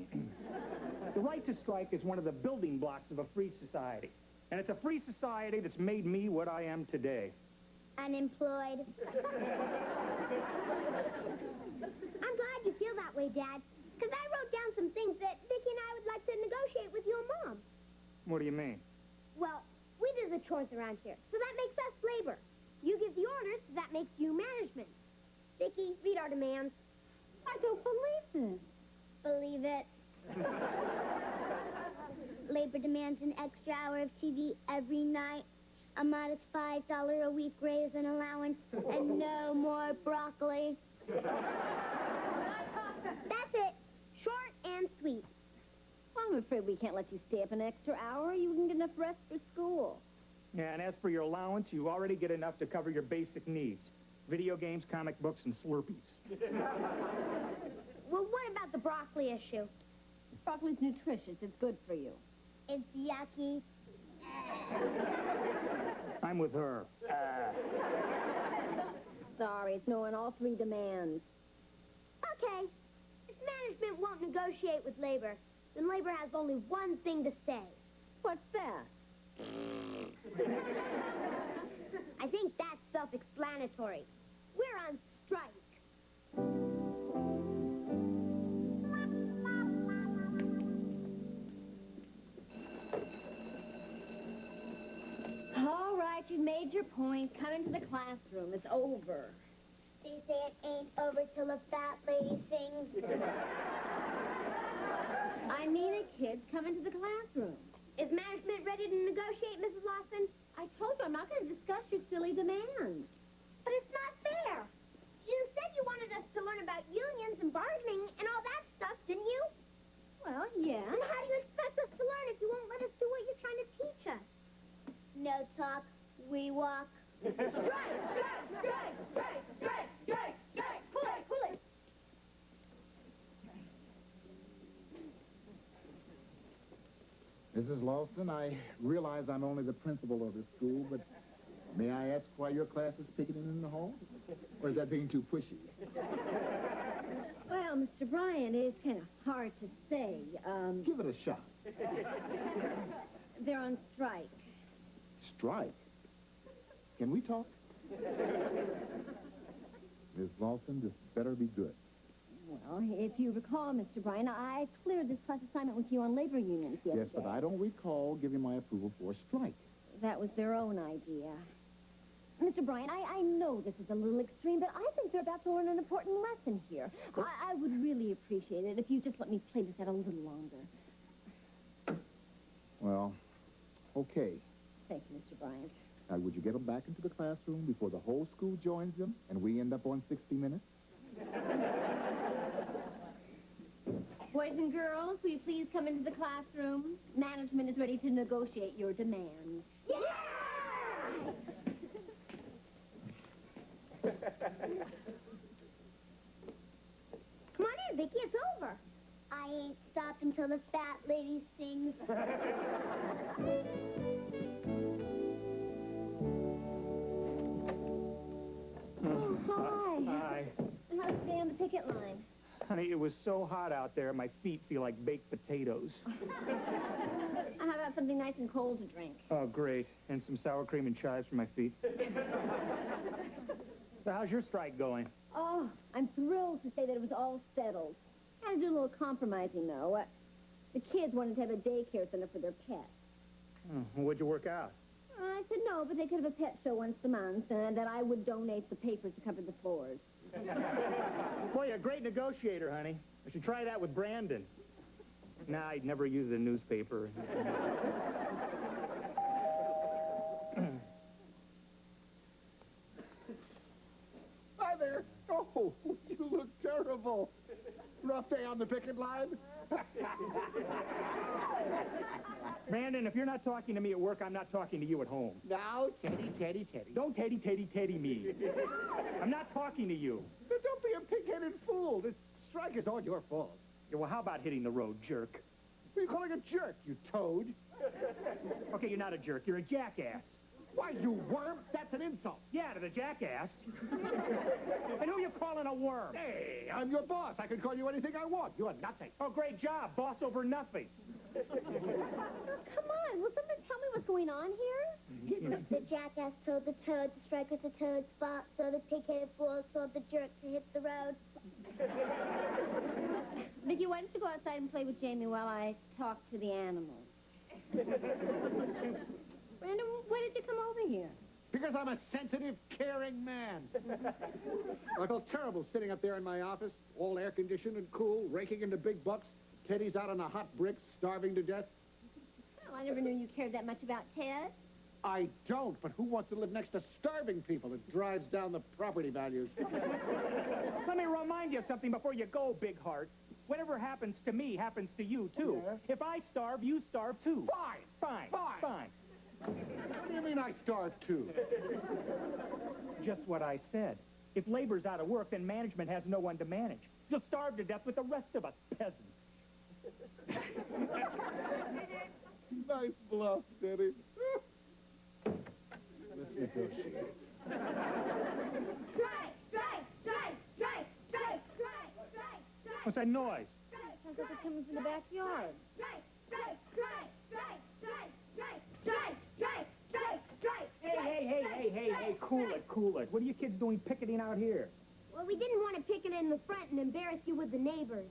The right to strike is one of the building blocks of a free society. And it's a free society that's made me what I am today. Unemployed. I'm glad you feel that way, Dad. Because I wrote down some things that Vicki and I would like to negotiate with your mom. What do you mean? Well, we do the chores around here, so that makes us labor. You give the orders, so that makes you management. Vicki, read our demands. I don't believe this. Believe it. Labor demands an extra hour of TV every night, a modest $5 a week raise and allowance, and no more broccoli. That's it. Short and sweet. I'm afraid we can't let you stay up an extra hour. You wouldn't get enough rest for school. Yeah, and as for your allowance, you already get enough to cover your basic needs. Video games, comic books, and Slurpees. Well, what about the broccoli issue? Broccoli's nutritious. It's good for you. It's yucky. I'm with her. Sorry, it's no on all three demands. Okay. If management won't negotiate with labor, then labor has only one thing to say. What's that? I think that's self-explanatory. We're on strike. All right, you've made your point. Come into the classroom. It's over. They say it ain't over till the fat lady sings. I mean it, kids. Come into the classroom. Is management ready to negotiate, Mrs. Lawson? I told you I'm not going to discuss your silly demands. But it's not fair. You said you wanted us to learn about unions and bargaining and all that stuff, didn't you? Well, yeah. And how do you expect us to learn if you won't let us do what you're trying to teach us? No talk, we walk. Strike! Strike! Strike! Strike! Strike! Strike! Strike! Pull it! Pull it! Mrs. Lawson, I realize I'm only the principal of the school, but may I ask why your class is picketing in the hall? Or is that being too pushy? Well, Mr. Bryan, it is kind of hard to say. Give it a shot. They're on strike. Strike? Can we talk? Miss Lawson, this better be good. Well, if you recall, Mr. Bryan, I cleared this class assignment with you on labor unions yesterday. Yes, but I don't recall giving my approval for a strike. That was their own idea. Mr. Bryan, I know this is a little extreme, but I think they're about to learn an important lesson here. I would really appreciate it if you just let me play this out a little longer. Well, okay. Thank you, Mr. Bryan. Now, would you get them back into the classroom before the whole school joins them and we end up on 60 Minutes? Boys and girls, will you please come into the classroom? Management is ready to negotiate your demands. Yeah! Come on in, Vicki, it's over. I ain't stopped until the fat lady sings. Oh, hi. Hi. How's it on the picket line? Honey, it was so hot out there, my feet feel like baked potatoes. How about something nice and cold to drink? Oh, great. And some sour cream and chives for my feet. So how's your strike going? Oh, I'm thrilled to say that it was all settled. Had to do a little compromising, though. The kids wanted to have a daycare center for their pets. Oh, what'd you work out? I said no, but they could have a pet show once a month, and that I would donate the papers to cover the floors. Boy, you're a great negotiator, honey. I should try that with Brandon. Nah, he'd never use a newspaper. Hi there. Oh, you look terrible. Rough day on the picket line? Brandon, if you're not talking to me at work, I'm not talking to you at home. Now, Teddy, Teddy, Teddy. Don't Teddy me. I'm not talking to you. Don't be a pig-headed fool. This strike is all your fault. Yeah, well, how about hitting the road, jerk? What are you calling a jerk, you toad? Okay, you're not a jerk. You're a jackass. Why, you worm? That's an insult. Yeah, to the jackass. And who you calling a worm? Hey, I'm your boss. I can call you anything I want. You're nothing. Oh, great job. Boss over nothing. Oh, come on. Will someone tell me what's going on here? The jackass told the toad to strike with the toad's fault, so the pig-headed fool told the jerk to hit the road. Vicky, why don't you go outside and play with Jamie while I talk to the animals? Brandon, why did you come over here? Because I'm a sensitive, caring man. I felt terrible sitting up there in my office, all air-conditioned and cool, raking in the big bucks. Teddy's out on the hot bricks, starving to death. Well, I never knew you cared that much about Ted. I don't, but who wants to live next to starving people? It drives down the property values. Let me remind you of something before you go, big heart. Whatever happens to me happens to you, too. Yeah. If I starve, you starve, too. Fine. Fine. What do you mean I starve, too? Just what I said. If labor's out of work, then management has no one to manage. You'll starve to death with the rest of us peasants. Nice bluff, Teddy. Let's negotiate. What's that noise? Sounds like it's coming from the backyard. Hey, cool it. What are you kids doing picketing out here? Well, we didn't want to picket in the front and embarrass you with the neighbors.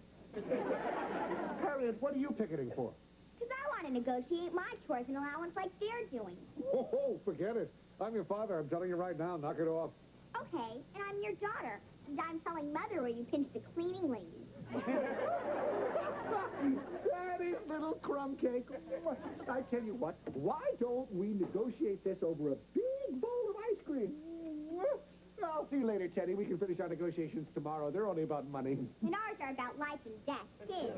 Harriet, what are you picketing for? Because I want to negotiate my chores and allowance like they're doing. Oh, forget it. I'm your father. I'm telling you right now, knock it off. Okay, and I'm your daughter. And I'm telling Mother where you pinched the cleaning lady. Daddy's little crumb cake. I tell you what, why don't we negotiate this over a big bowl of ice cream? I'll see you later, Teddy. We can finish our negotiations tomorrow. They're only about money. And ours are about life and death, too.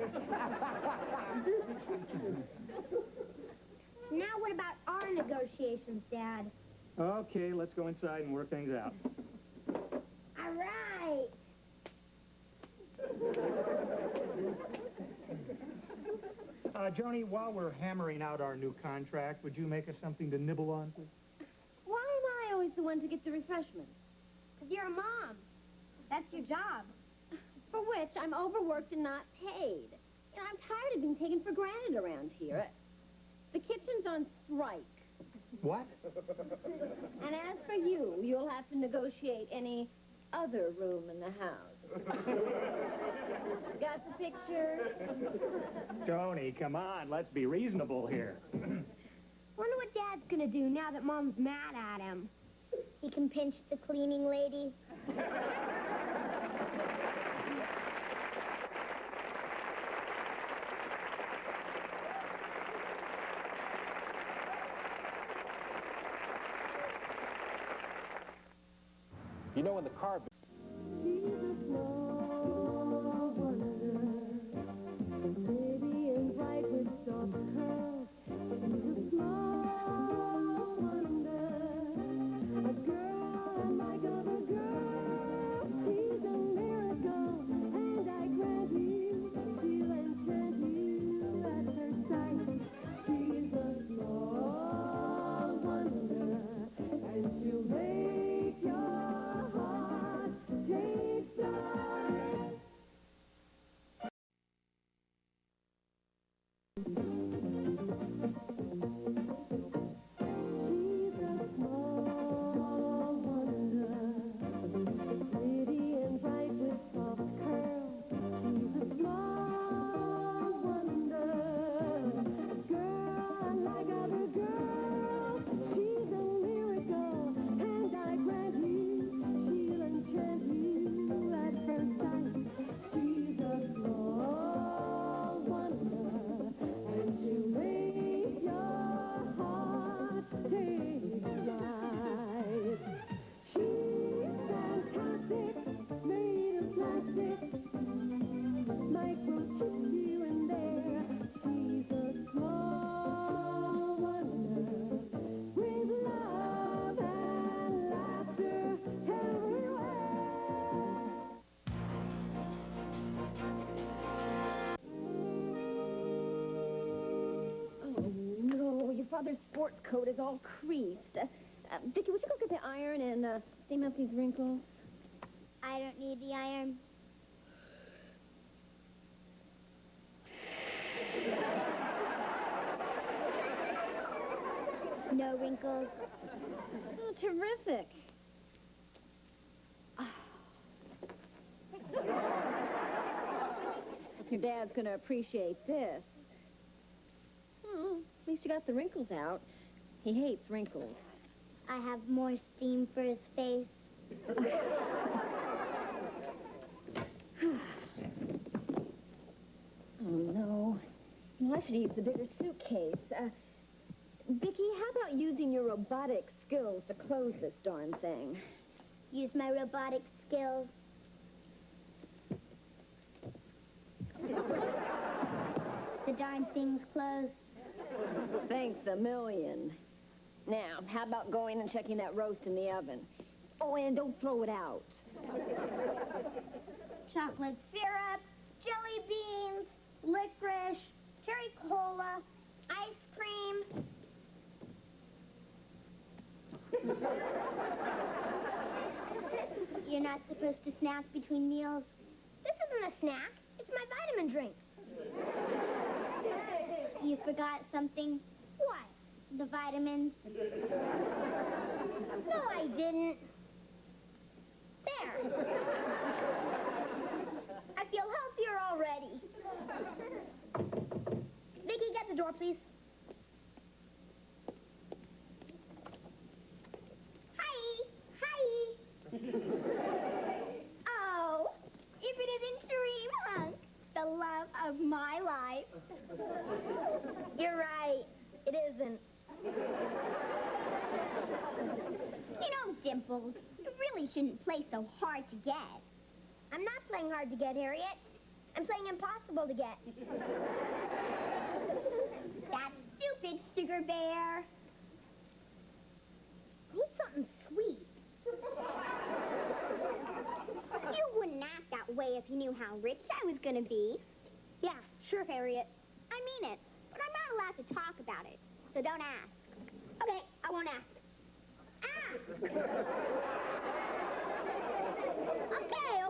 Now what about our negotiations, Dad? Okay, let's go inside and work things out. All right. Joni, while we're hammering out our new contract, would you make us something to nibble on, please? Why am I always the one to get the refreshments? Because you're a mom. That's your job. For which I'm overworked and not paid. You know, I'm tired of being taken for granted around here. The kitchen's on strike. What? And as for you, you'll have to negotiate any other room in the house. Got the picture? Joni, come on. Let's be reasonable here. Wonder what Dad's gonna do now that Mom's mad at him. He can pinch the cleaning lady. You know, when the car... father's sports coat is all creased. Vicky, would you go get the iron and steam up these wrinkles? I don't need the iron. No wrinkles. Oh, terrific. Your dad's going to appreciate this. Oh, at least you got the wrinkles out. He hates wrinkles. I have more steam for his face. Oh, no. Well, I should use the bigger suitcase. Vicky, how about using your robotic skills to close this darn thing? Use my robotic skills. The darn thing's closed. Thanks a million. Now, how about going and checking that roast in the oven? Oh, and don't throw it out. Chocolate syrup, jelly beans, licorice, cherry cola, ice cream. You're not supposed to snack between meals. This isn't a snack. It's my vitamin drink. You forgot something. What? The vitamins. No, I didn't. There. I feel healthier already. Vicky, get the door, please. Hi. Hi. Oh, if it isn't Dream Hunk, the love of my life. You're right. It isn't. You know, Dimples, you really shouldn't play so hard to get. I'm not playing hard to get, Harriet. I'm playing impossible to get. That stupid sugar bear. Need something sweet. You wouldn't act that way if you knew how rich I was gonna be. Yeah, sure, Harriet. I mean it, but I'm not allowed to talk about it, so don't ask. Okay, I won't ask. Ask!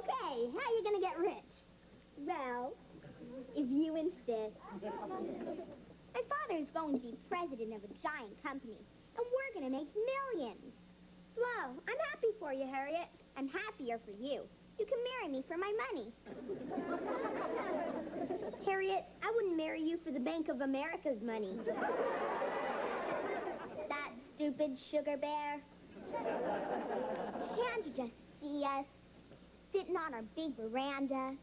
Okay. How are you gonna get rich? Well, if you insist. My father's going to be president of a giant company, and we're gonna make millions. Well, I'm happy for you, Harriet. I'm happier for you. You can marry me for my money. Harriet, I wouldn't marry you for the Bank of America's money. That stupid sugar bear. Can't you just see us? Sitting on our big veranda,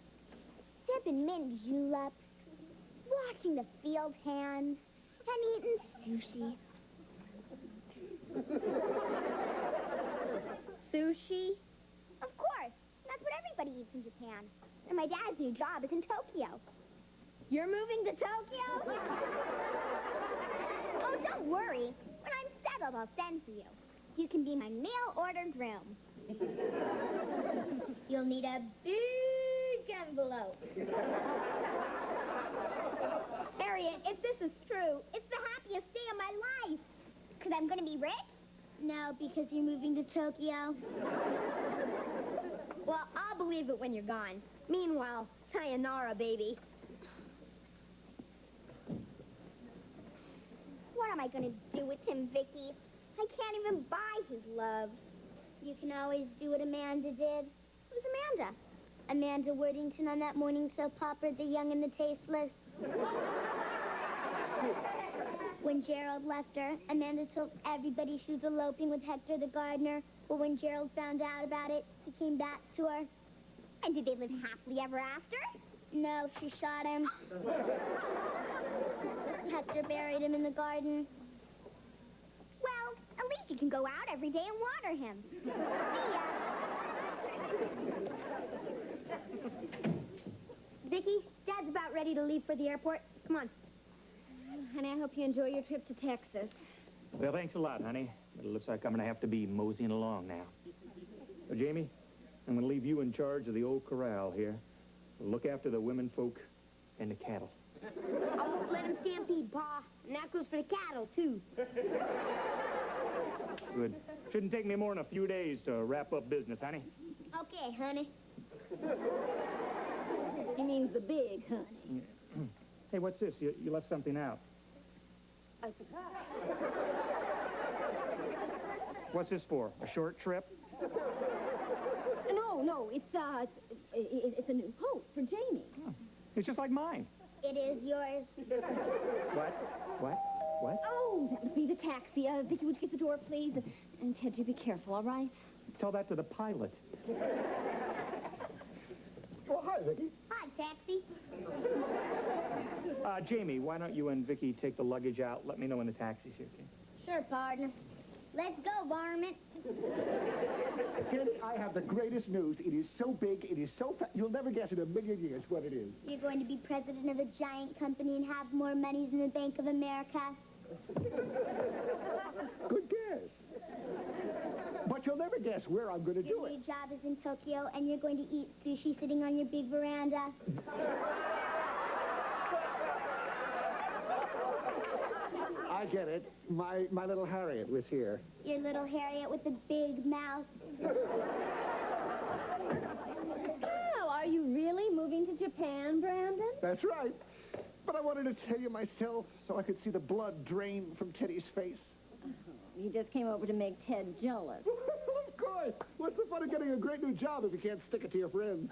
sipping mint juleps, watching the field hands, and eating sushi. Sushi? Of course. That's what everybody eats in Japan. And my dad's new job is in Tokyo. You're moving to Tokyo? Oh, don't worry. When I'm settled, I'll send for you. You can be my mail-order groom. You'll need a big envelope. Harriet, if this is true, it's the happiest day of my life. Because I'm going to be rich? No, because you're moving to Tokyo. Well, I'll believe it when you're gone. Meanwhile, sayonara, baby. What am I going to do with him, Vicky? I can't even buy his love. You can always do what Amanda did. Who's Amanda? Amanda Worthington on that morning soap opera, The Young and the Tasteless. When Gerald left her, Amanda told everybody she was eloping with Hector the gardener. But when Gerald found out about it, he came back to her. And did they live happily ever after? No, she shot him. Hector buried him in the garden. Well, at least you can go out every day and water him. See ya. Vicky, Dad's about ready to leave for the airport. Come on. Honey, I hope you enjoy your trip to Texas. Well, thanks a lot, honey. But it looks like I'm going to have to be moseying along now. Well, Jamie, I'm going to leave you in charge of the old corral here. Look after the women folk and the cattle. I won't let him stampede, Pa. And that goes for the cattle, too. Good. Shouldn't take me more than a few days to wrap up business, honey. Okay, honey. He means the big honey. Hey, what's this? You left something out. I forgot. What's this for? A short trip? No, it's a new coat for Jamie. Oh, it's just like mine. It is yours. What? Oh, that must be the taxi. Vicky, would you get the door, please? And Ted, you be careful, all right? Tell that to the pilot. Oh, hi, Vicky. Hi, taxi. Jamie, why don't you and Vicky take the luggage out? Let me know when the taxi's here, okay? Sure, partner. Let's go, varmint. Kid, I have the greatest news. It is so big, it is so fat, you'll never guess in a million years what it is. You're going to be president of a giant company and have more monies than the Bank of America. Good guess. But you'll never guess where I'm going to do Your it. new job is in Tokyo, and you're going to eat sushi sitting on your big veranda. I get it. My little Harriet was here. Your little Harriet with the big mouth. Oh, are you really moving to Japan, Brandon? That's right. But I wanted to tell you myself so I could see the blood drain from Teddy's face. You just came over to make Ted jealous. Of course. What's the fun of getting a great new job if you can't stick it to your friends?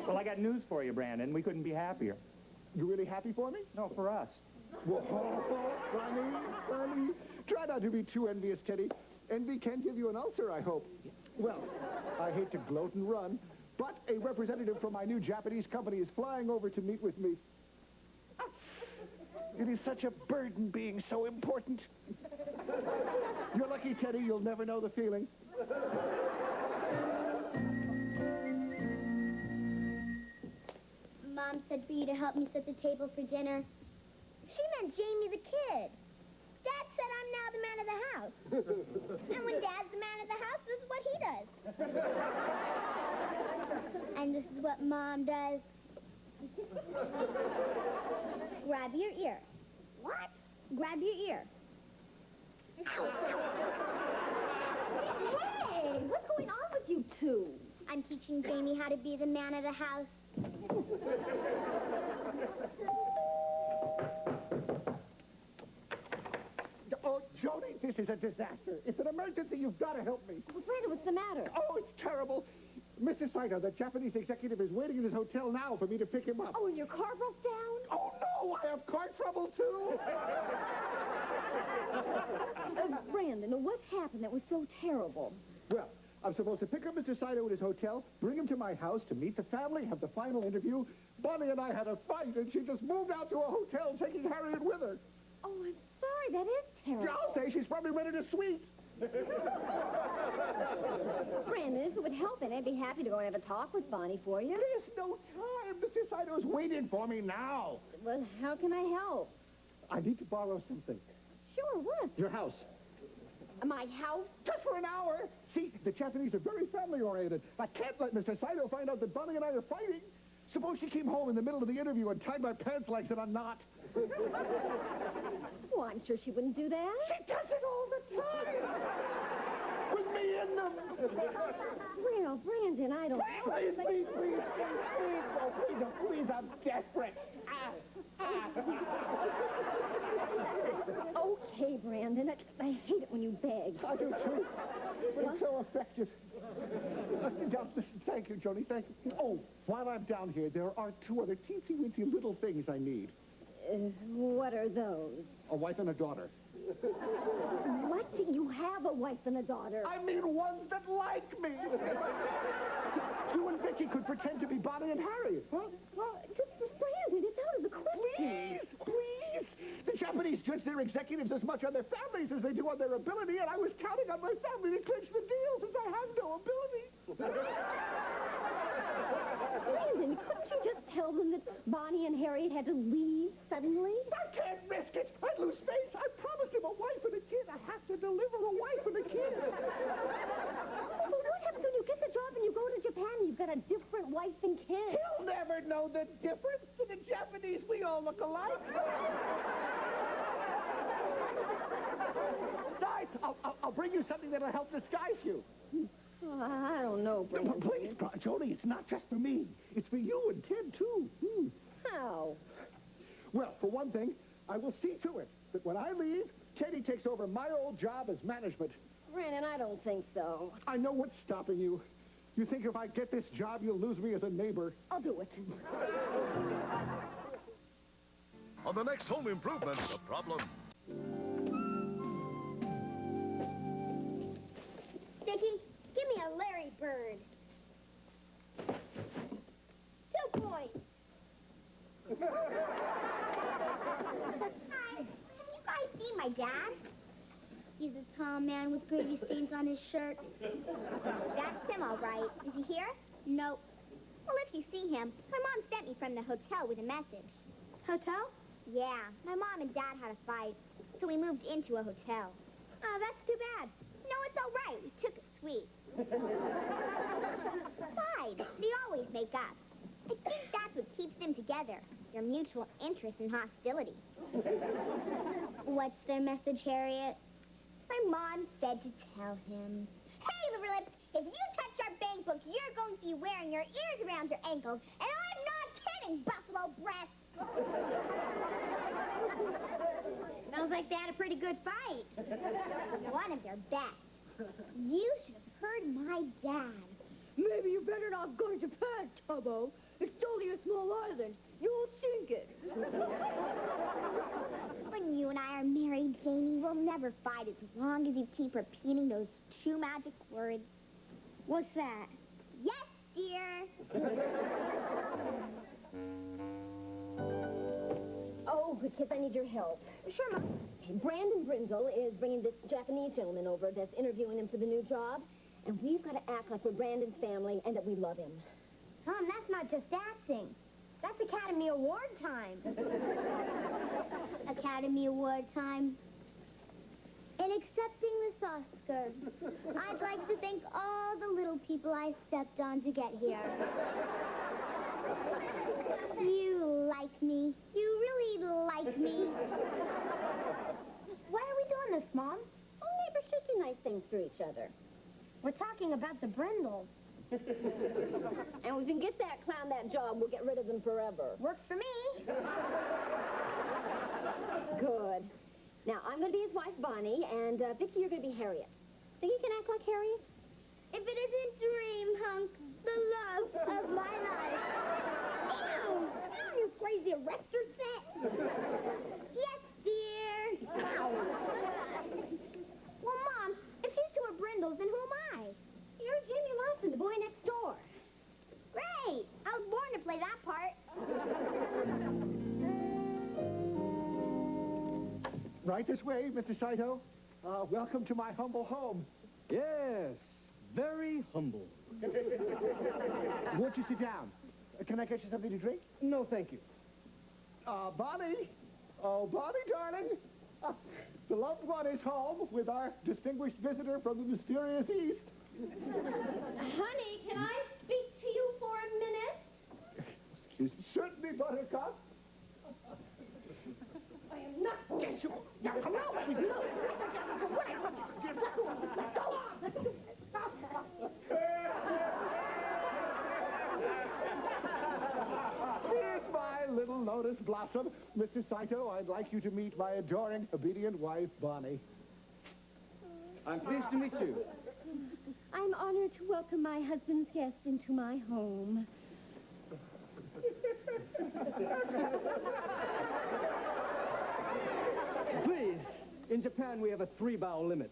Well, I got news for you, Brandon. We couldn't be happier. You really happy for me? No, for us. Whoa, funny. Try not to be too envious, Teddy. Envy can give you an ulcer, I hope. Well, I hate to gloat and run, but a representative from my new Japanese company is flying over to meet with me. It is such a burden being so important. You're lucky, Teddy. You'll never know the feeling. Mom said for you to help me set the table for dinner. She meant Jamie the kid. Dad said I'm now the man of the house. And when Dad's the man of the house, this is what he does. And this is what Mom does. Grab your ear. What? Grab your ear. Hey, what's going on with you two? I'm teaching Jamie how to be the man of the house. Oh, Jody, this is a disaster. It's an emergency. You've got to help me. Well, Brandon, what's the matter? Oh, it's terrible. Mr. Saito, the Japanese executive, is waiting in his hotel now for me to pick him up. Oh, and your car broke down? Oh, no, I have car trouble, too. Brandon, what happened that was so terrible? Well, I'm supposed to pick up Mr. Saito at his hotel, bring him to my house to meet the family, have the final interview. Bonnie and I had a fight, and she just moved out to a hotel, taking Harriet with her. Oh, I'm sorry. That is terrible. I'll say she's probably ready to sweep. Brandon, if it would help, then I'd be happy to go and have a talk with Bonnie for you. There's no time. Mr. Saito's waiting for me now. Well, how can I help? I need to borrow something. Sure, what? Your house. My house? Just for an hour. See, the Japanese are very family-oriented. I can't let Mr. Saito find out that Bonnie and I are fighting. Suppose she came home in the middle of the interview and tied my pants legs in a knot. Well, I'm sure she wouldn't do that. She does it all the time. With me in them. Well, Brandon, I don't... Please. Oh, please, I'm desperate. Okay, Brandon. I hate it when you beg. I do, too. But it's so effective. Thank you, Joni. Thank you. Oh, while I'm down here, there are two other teensy-weensy little things I need. What are those? A wife and a daughter. What? You have a wife and a daughter. I mean ones that like me. You and Vicky could pretend to be Bonnie and Harriet, huh? Well, Brandon, it's out of the question. Please. The Japanese judge their executives as much on their families as they do on their ability, and I was counting on my family to clinch the deal since I have no ability. Brandon, couldn't you just tell them that Bonnie and Harriet had to leave suddenly? I can't risk it. I'd lose face. I promised him a wife and a kid. I have to deliver a wife and a kid. Well, what happens when you get the job and you go to Japan and you've got a different wife and kid? He'll never know the difference. It Japanese, we all look alike. Besides, I'll bring you something that'll help disguise you. Oh, I don't know, Brandon. Please, Joni, it's not just for me. It's for you and Ted, too. How? Well, for one thing, I will see to it that when I leave, Teddy takes over my old job as management. Brandon, I don't think so. I know what's stopping you. You think if I get this job, you'll lose me as a neighbor. I'll do it. On the next Home Improvement, The Problem. Vicky, give me a Larry Bird. 2 points. Hi, have you guys seen my dad? He's a tall man with gravy stains on his shirt. That's him, all right. Is he here? Nope. Well, if you see him, my mom sent me from the hotel with a message. Hotel? Yeah, my mom and dad had a fight, so we moved into a hotel. Oh, that's too bad. No, it's all right. We took it sweet. Besides, they always make up. I think that's what keeps them together, their mutual interest and hostility. What's their message, Harriet? My mom said to tell him. Hey, Liverlips, if you touch our bank book, you're going to be wearing your ears around your ankles. And I'm not kidding, Buffalo Breath. Sounds like they had a pretty good fight. One of their best. You should have heard my dad. Maybe you better not go to Japan, Tubbo. It's only a small island. You'll sink it. When you and I are married, Janie, we'll never fight as long as you keep repeating those 2 magic words. What's that? Yes, dear. Oh, good kids, I need your help. Sure, Mom. Brandon Brindle is bringing this Japanese gentleman over that's interviewing him for the new job. And we've got to act like we're Brandon's family and that we love him. Tom, that's not just acting. That's Academy Award time. Academy Award time. In accepting this Oscar, I'd like to thank all the little people I stepped on to get here. You like me. You really like me. Why are we doing this, Mom? Oh, neighbors shaking nice things through each other. We're talking about the Brindles. And if we can get that clown that job, we'll get rid of them forever. Works for me. Good. Now, I'm going to be his wife, Bonnie, and Vicky, you're going to be Harriet. Think you can act like Harriet? If it isn't Dream Hunk, the love of my life. Ew! Down, you crazy arrestor set. Yes, dear. Ow. Well, Mom, if these 2 are Brindles, then who am I? You're Jamie Lawson, the boy next door. Great. I was born to play that part. Right this way, Mr. Saito. Welcome to my humble home. Yes, very humble. Won't you sit down? Can I get you something to drink? No, thank you. Bonnie. Oh, Bonnie, darling. The loved one is home with our distinguished visitor from the mysterious East. Honey, can I speak to you for a minute? Excuse me. Certainly, Buttercup. I am not Yes, you... Now, come on, baby. Look. Go on. Here's my little lotus blossom. Mr. Saito, I'd like you to meet my adoring, obedient wife, Bonnie. I'm pleased to meet you. I'm honored to welcome my husband's guest into my home. Please, in Japan we have a 3-bow limit.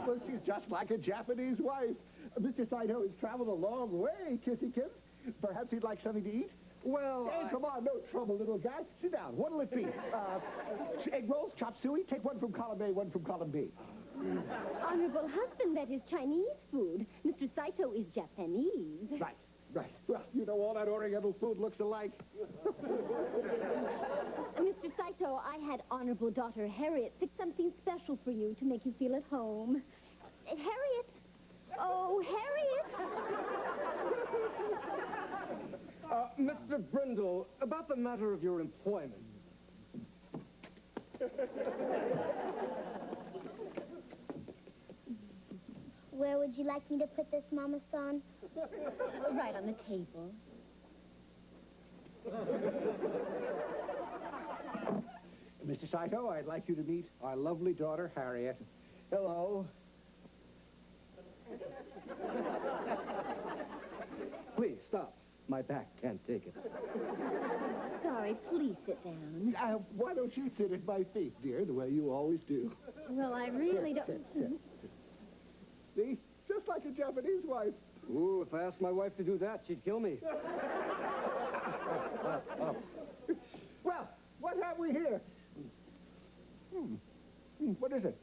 Well, she's just like a Japanese wife. Mr. Saito has traveled a long way, Kissy Kim. Perhaps he'd like something to eat? Well, Hey, come on, no trouble, little guy. Sit down. What'll it be? Egg rolls, chop suey? Take one from column A, one from column B. Honorable husband, that is Chinese food. Mr. Saito is Japanese. Right. Well, you know, all that Oriental food looks alike. Mr. Saito, I had honorable daughter Harriet fix something special for you to make you feel at home. Harriet! Oh, Harriet! Mr. Brindle. Brindle, about the matter of your employment. Where would you like me to put this, Mama Son? Right on the table. Mr. Saito, I'd like you to meet our lovely daughter, Harriet. Hello. Please, stop. My back can't take it. Sorry, please sit down. Why don't you sit at my feet, dear, the way you always do? Well, I really don't... See? Just like a Japanese wife. Ooh, if I asked my wife to do that, she'd kill me. Well, what have we here? What is it?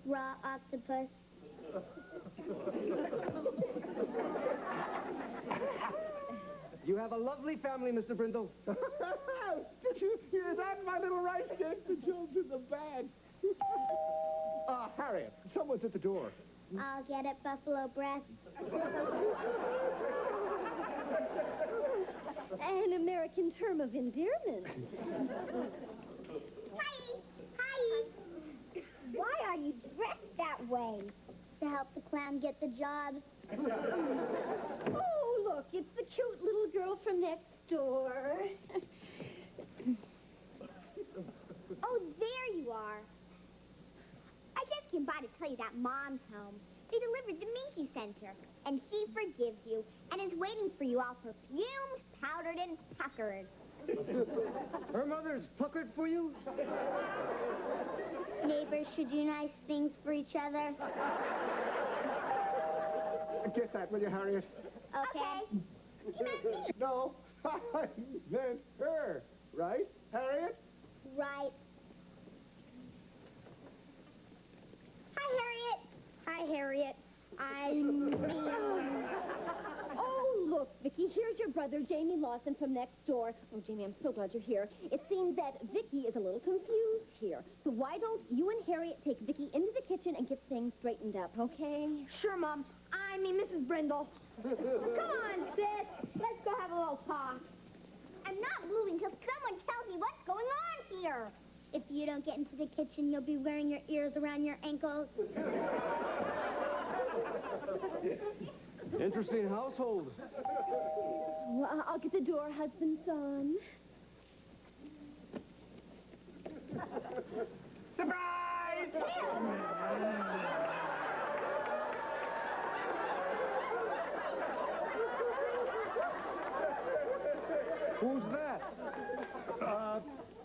Raw octopus. You have a lovely family, Mr. Brindle. Did you hear that, my little rice cake? The jewel's in the bag. Harriet, someone's at the door. I'll get it, buffalo breath. An American term of endearment. Hi. Why are you dressed that way? To help the clown get the job. Oh, look, it's the cute little girl from next door. Oh, there you are. I just came by to tell you that Mom's home. They delivered the Minky Center, and she forgives you, and is waiting for you all perfumed, powdered, and puckered. Her mother's puckered for you? Neighbors should do nice things for each other. Get that, will you, Harriet? Okay. You meant me. No, I meant her. Right, Harriet? Right. Hi, Harriet. I mean... Oh, look, Vicky, here's your brother, Jamie Lawson, from next door. Oh, Jamie, I'm so glad you're here. It seems that Vicky is a little confused here. So why don't you and Harriet take Vicky into the kitchen and get things straightened up, okay? Sure, Mom. I mean, Mrs. Brindle. Come on, sis. Let's go have a little talk. I'm not moving until someone tells me what's going on here. If you don't get into the kitchen, you'll be wearing your ears around your ankles. Interesting household. Well, I'll get the door, husband, son. Surprise! Who's that?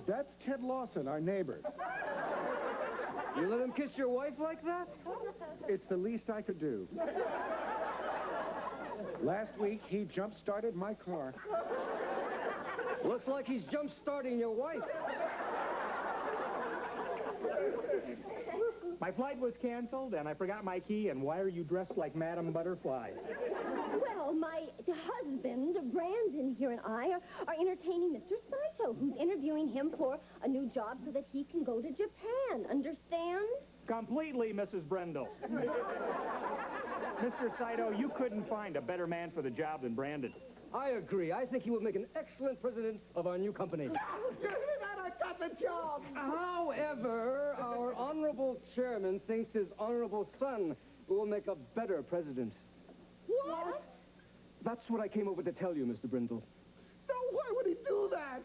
That's Ted Lawson, our neighbor. You let him kiss your wife like that? It's the least I could do. Last week, he jump-started my car. Looks like he's jump-starting your wife. My flight was canceled, and I forgot my key, and why are you dressed like Madame Butterfly? Well, my husband, Brandon, here and I are entertaining Mr. Saito, who's interviewing him for a new job so that he can go to Japan. Understand? Completely, Mrs. Brindle. Mr. Saito, you couldn't find a better man for the job than Brandon. I agree. I think he will make an excellent president of our new company. You hear that? I got the job! However, our honorable chairman thinks his honorable son will make a better president. What? That's what I came over to tell you, Mr. Brindle. No, why would he do that?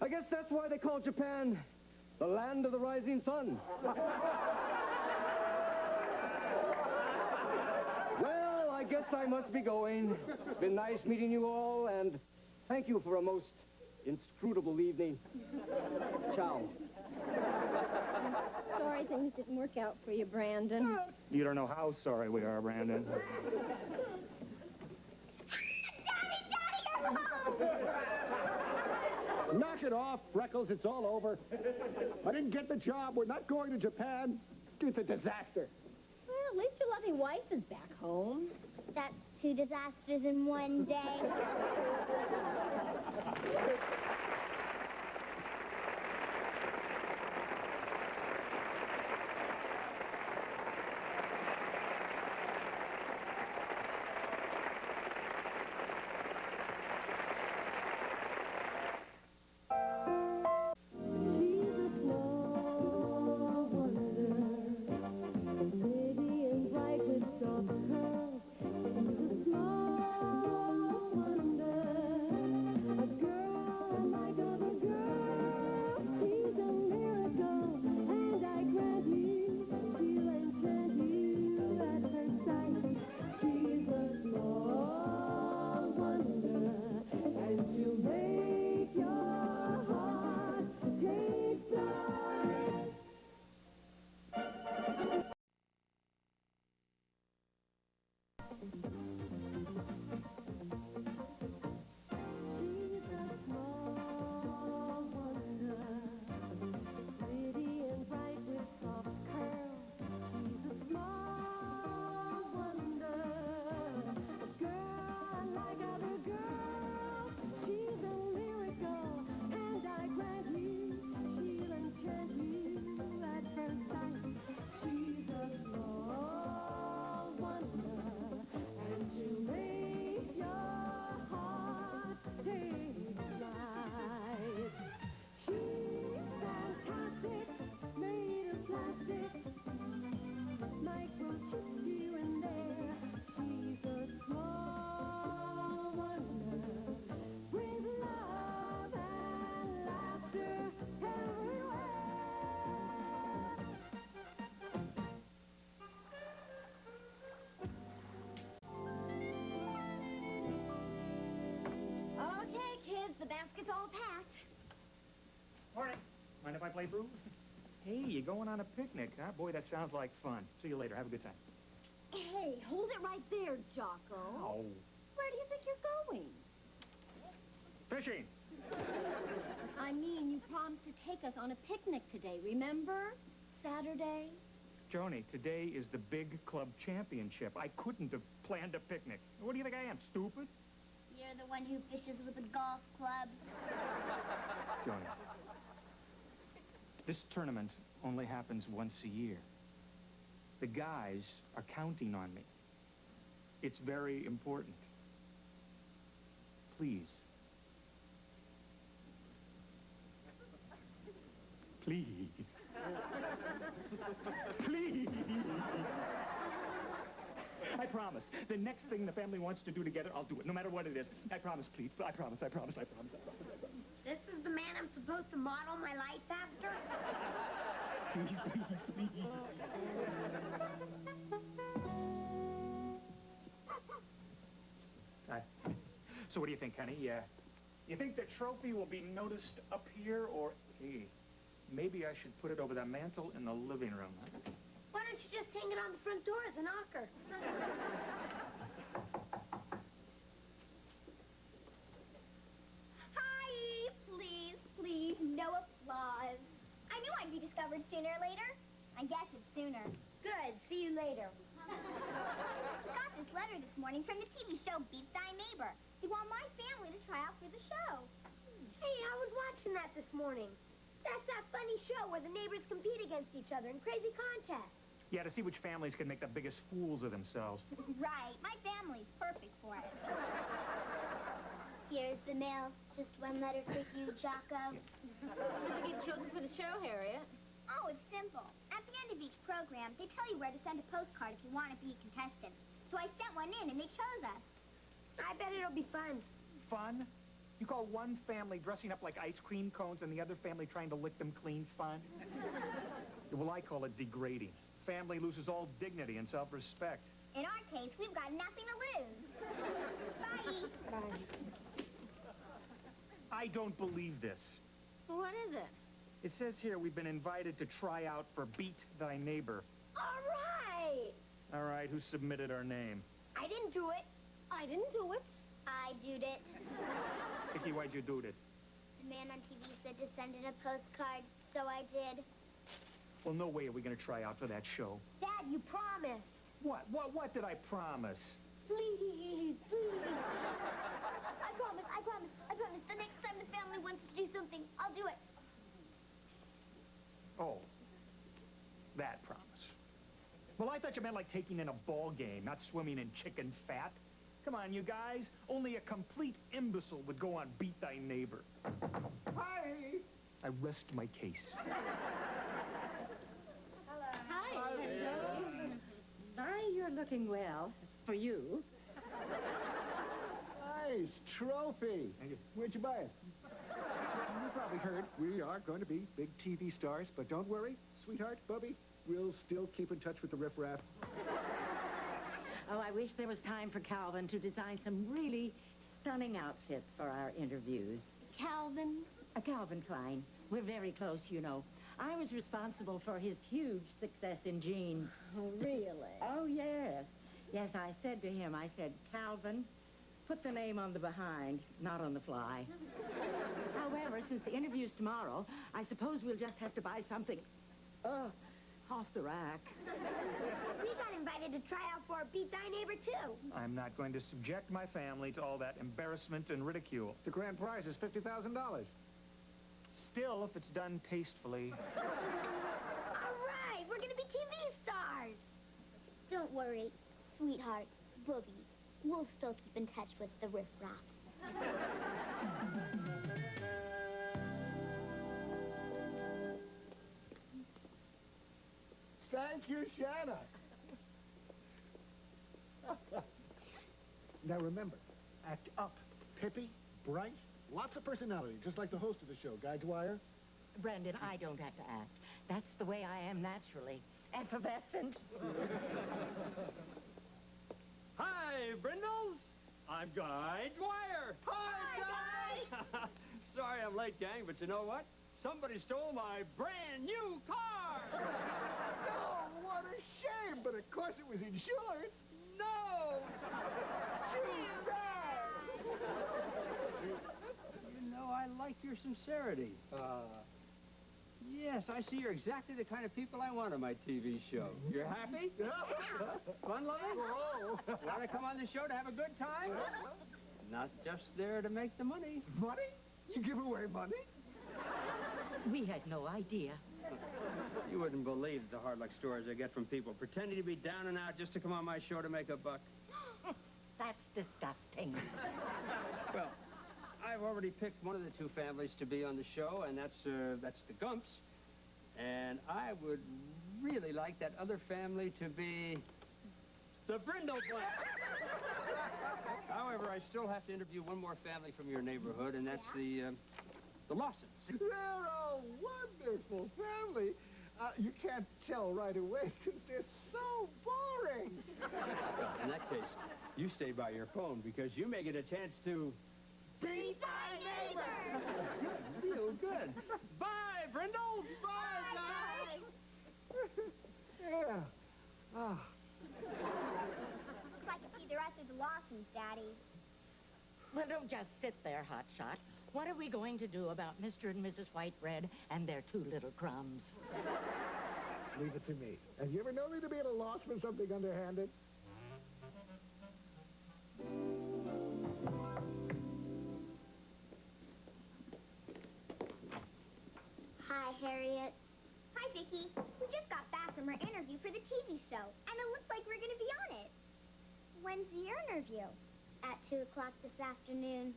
I guess that's why they call Japan the land of the rising sun. Well, I guess I must be going. It's been nice meeting you all, and thank you for a most inscrutable evening. Ciao. Sorry things didn't work out for you, Brandon. You don't know how sorry we are, Brandon. Knock it off, Freckles. It's all over. I didn't get the job. We're not going to Japan. It's a disaster. Well, at least your lovely wife is back home. That's 2 disasters in one day. brew? Hey, you going on a picnic, huh? Boy, that sounds like fun. See you later. Have a good time. Hey, hold it right there, Jocko. Oh. Where do you think you're going? Fishing. I mean, you promised to take us on a picnic today, remember? Saturday. Joni, today is the big club championship. I couldn't have planned a picnic. What do you think I am, stupid? You're the one who fishes with a golf club. Joni, this tournament only happens once a year. The guys are counting on me. It's very important. Please. Please. Please. I promise. The next thing the family wants to do together, I'll do it, no matter what it is. I promise, please. I promise, I promise, I promise, I promise, I promise. This is the man I'm supposed to model my life after? Please, please, please. So what do you think, honey? You think the trophy will be noticed up here, or, hey, maybe I should put it over the mantle in the living room, huh? Why don't you just hang it on the front door as a knocker? Hi, please, please, no applause. I knew I'd be discovered sooner or later. I guess it's sooner. Good, see you later. Got this letter this morning from the TV show Beat Thy Neighbor. They want my family to try out for the show. Hey, I was watching that this morning. That's that funny show where the neighbors compete against each other in crazy contests. Yeah, to see which families can make the biggest fools of themselves. Right, my family's perfect for it. Here's the mail. Just one letter for you, Jocko. You get chosen for the show, Harriet. Oh, it's simple. At the end of each program, they tell you where to send a postcard if you want to be a contestant. So I sent one in, and they chose us. I bet it'll be fun. Fun? You call one family dressing up like ice cream cones and the other family trying to lick them clean fun? Well, I call it degrading. Family loses all dignity and self-respect. In our case, we've got nothing to lose. Bye. Bye. I don't believe this. Well, what is it? It says here we've been invited to try out for Beat Thy Neighbor. All right. All right, who submitted our name? I didn't do it. I didn't do it. I did it. Vicky, why'd you do it? The man on TV said to send in a postcard, so I did. Well, no way are we going to try out for that show. Dad, you promised. What did I promise? Please, please. I promise, I promise, I promise. The next time the family wants to do something, I'll do it. Oh, that promise. Well, I thought you meant like taking in a ball game, not swimming in chicken fat. Come on, you guys. Only a complete imbecile would go on Beat Thy Neighbor. Hi! I rest my case. Hi. My, you're looking well. For you. Nice trophy. Where'd you buy it? You probably heard we are going to be big TV stars, but don't worry, sweetheart, Bubby, we'll still keep in touch with the riffraff. Oh, I wish there was time for Calvin to design some really stunning outfits for our interviews. Calvin? Calvin Klein. We're very close, you know. I was responsible for his huge success in jeans. Oh, really? Oh, yes. Yes, I said to him, I said, Calvin, put the name on the behind, not on the fly. However, since the interview's tomorrow, I suppose we'll just have to buy something, off the rack. We got invited to try out for Beat Thy Neighbor, too. I'm not going to subject my family to all that embarrassment and ridicule. The grand prize is $50,000. Still, if it's done tastefully. All right, we're going to be TV stars. Don't worry, sweetheart, Booby. We'll still keep in touch with the riffraff. Thank you, Shanna. Now remember, act up. Pippy, bright, lots of personality, just like the host of the show, Guy Dwyer. Brendan, I don't have to act. That's the way I am naturally. Effervescent. Hi, Brindles. I'm Guy Dwyer. Hi, Guy. Sorry I'm late, gang, but you know what? somebody stole my brand new car! Oh, what a shame, but of course it was insured. No! You know, I like your sincerity. Yes, I see you're exactly the kind of people I want on my TV show. You're happy? Fun loving? Oh. Want to come on the show to have a good time? Not just there to make the money. Money? You give away money? We had no idea. You wouldn't believe the hard luck stories I get from people pretending to be down and out just to come on my show to make a buck. That's disgusting. Well, I've already picked one of the two families to be on the show, and that's the Gumps. And I would really like that other family to be the Brindle Blank. However, I still have to interview one more family from your neighborhood, and that's the Lawsons. They're a wonderful family. You can't tell right away because they're so boring. Well, in that case, you stay by your phone because you may get a chance to Be my neighbor! feel good. Bye, Brindle! Bye, guys! Yeah. Ah. Looks like it's either us or the Lawsons, Daddy. Well, don't just sit there, Hotshot. What are we going to do about Mr. and Mrs. Whitebread and their two little crumbs? Leave it to me. Have you ever known me to be at a loss for something underhanded? Hi, Harriet. Hi, Vicky. We just got back from our interview for the TV show, and it looks like we're going to be on it. When's the interview? At 2 o'clock this afternoon.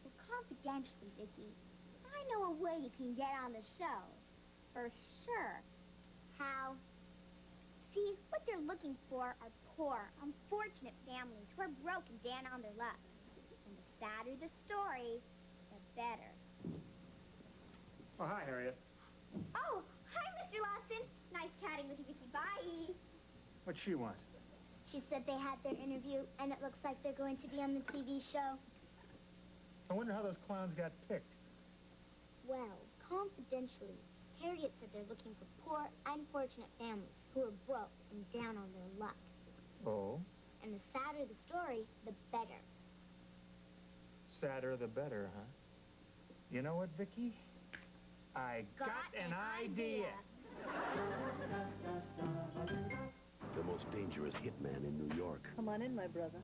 Well, confidentially, Vicky, I know a way you can get on the show. For sure. How? See, what they're looking for are poor, unfortunate families who are broke and down on their luck. And the sadder the story, the better. Oh, hi, Harriet. Oh, hi, Mr. Lawson. Nice chatting with you, Vicky. Bye. What'd she want? She said they had their interview, and it looks like they're going to be on the TV show. I wonder how those clowns got picked. Well, confidentially, Harriet said they're looking for poor, unfortunate families who are broke and down on their luck. Oh? And the sadder the story, the better. Sadder the better, huh? You know what, Vicky? I got an idea. The most dangerous hitman in New York. Come on in, my brother.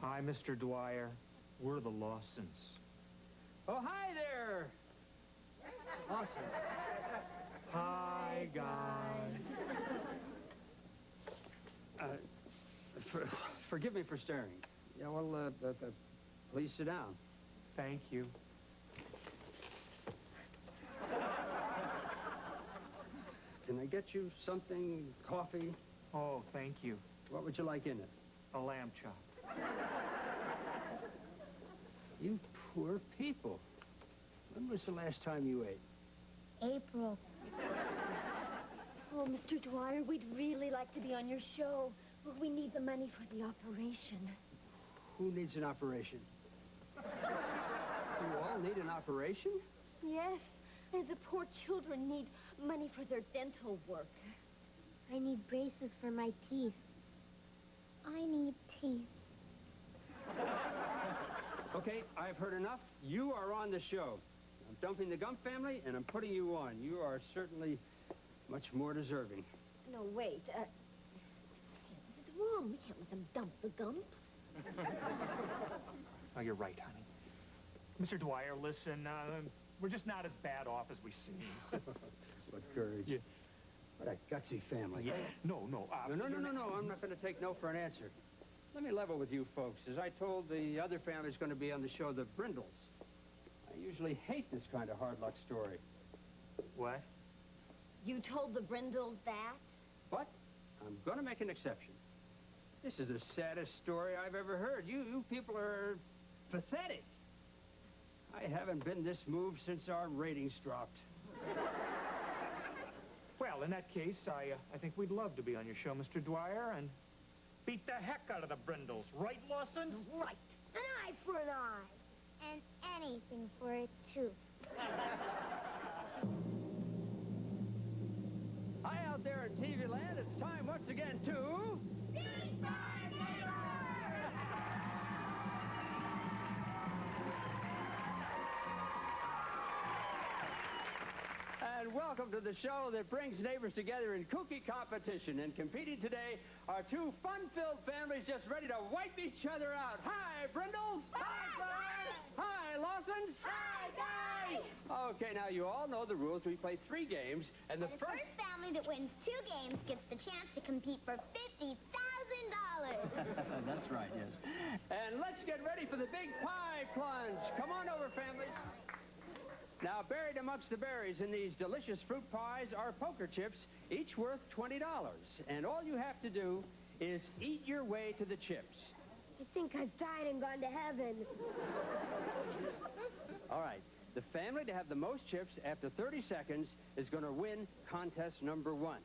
Hi, Mr. Dwyer. We're the Lawsons. Oh, hi there! Awesome. Hi, guys. Forgive me for staring. Yeah, well, please sit down. Thank you. Can I get you something, coffee? Oh, thank you. What would you like in it? A lamb chop. You poor people. When was the last time you ate? April. Oh, Mr. Dwyer, we'd really like to be on your show. Well, we need the money for the operation. Who needs an operation? You all need an operation? Yes, and the poor children need money for their dental work. I need braces for my teeth. I need teeth. Okay, I've heard enough. You are on the show. I'm dumping the Gump family, and I'm putting you on. You are certainly much more deserving. No, wait. This is wrong. We can't let them dump the Gump. Oh, you're right, honey. Mr. Dwyer, listen, we're just not as bad off as we seem. What courage. Yeah. What a gutsy family. Yeah. No. No, I'm not going to take no for an answer. Let me level with you folks. As I told the other families going to be on the show, the Brindles, I usually hate this kind of hard luck story. What? You told the Brindles that? But I'm going to make an exception. This is the saddest story I've ever heard. You people are pathetic. I haven't been this moved since our ratings dropped. Well, in that case, I think we'd love to be on your show, Mr. Dwyer, and beat the heck out of the Brindles. Right, Lawson? Right. An eye for an eye. And anything for it, too. Hi, out there in TV land. It's time once again to... And welcome to the show that brings neighbors together in kooky competition. And competing today are two fun-filled families just ready to wipe each other out. Hi, Brindles. Hi, Guy. Hi, Lawsons. Hi, Guy. Okay, now you all know the rules. We play 3 games, and the first family that wins 2 games gets the chance to compete for $50,000. That's right, yes. And let's get ready for the big pie plunge. Come on over, families. Now, buried amongst the berries in these delicious fruit pies are poker chips, each worth $20. And all you have to do is eat your way to the chips. I think I've died and gone to heaven. All right. The family to have the most chips after 30 seconds is going to win contest number 1.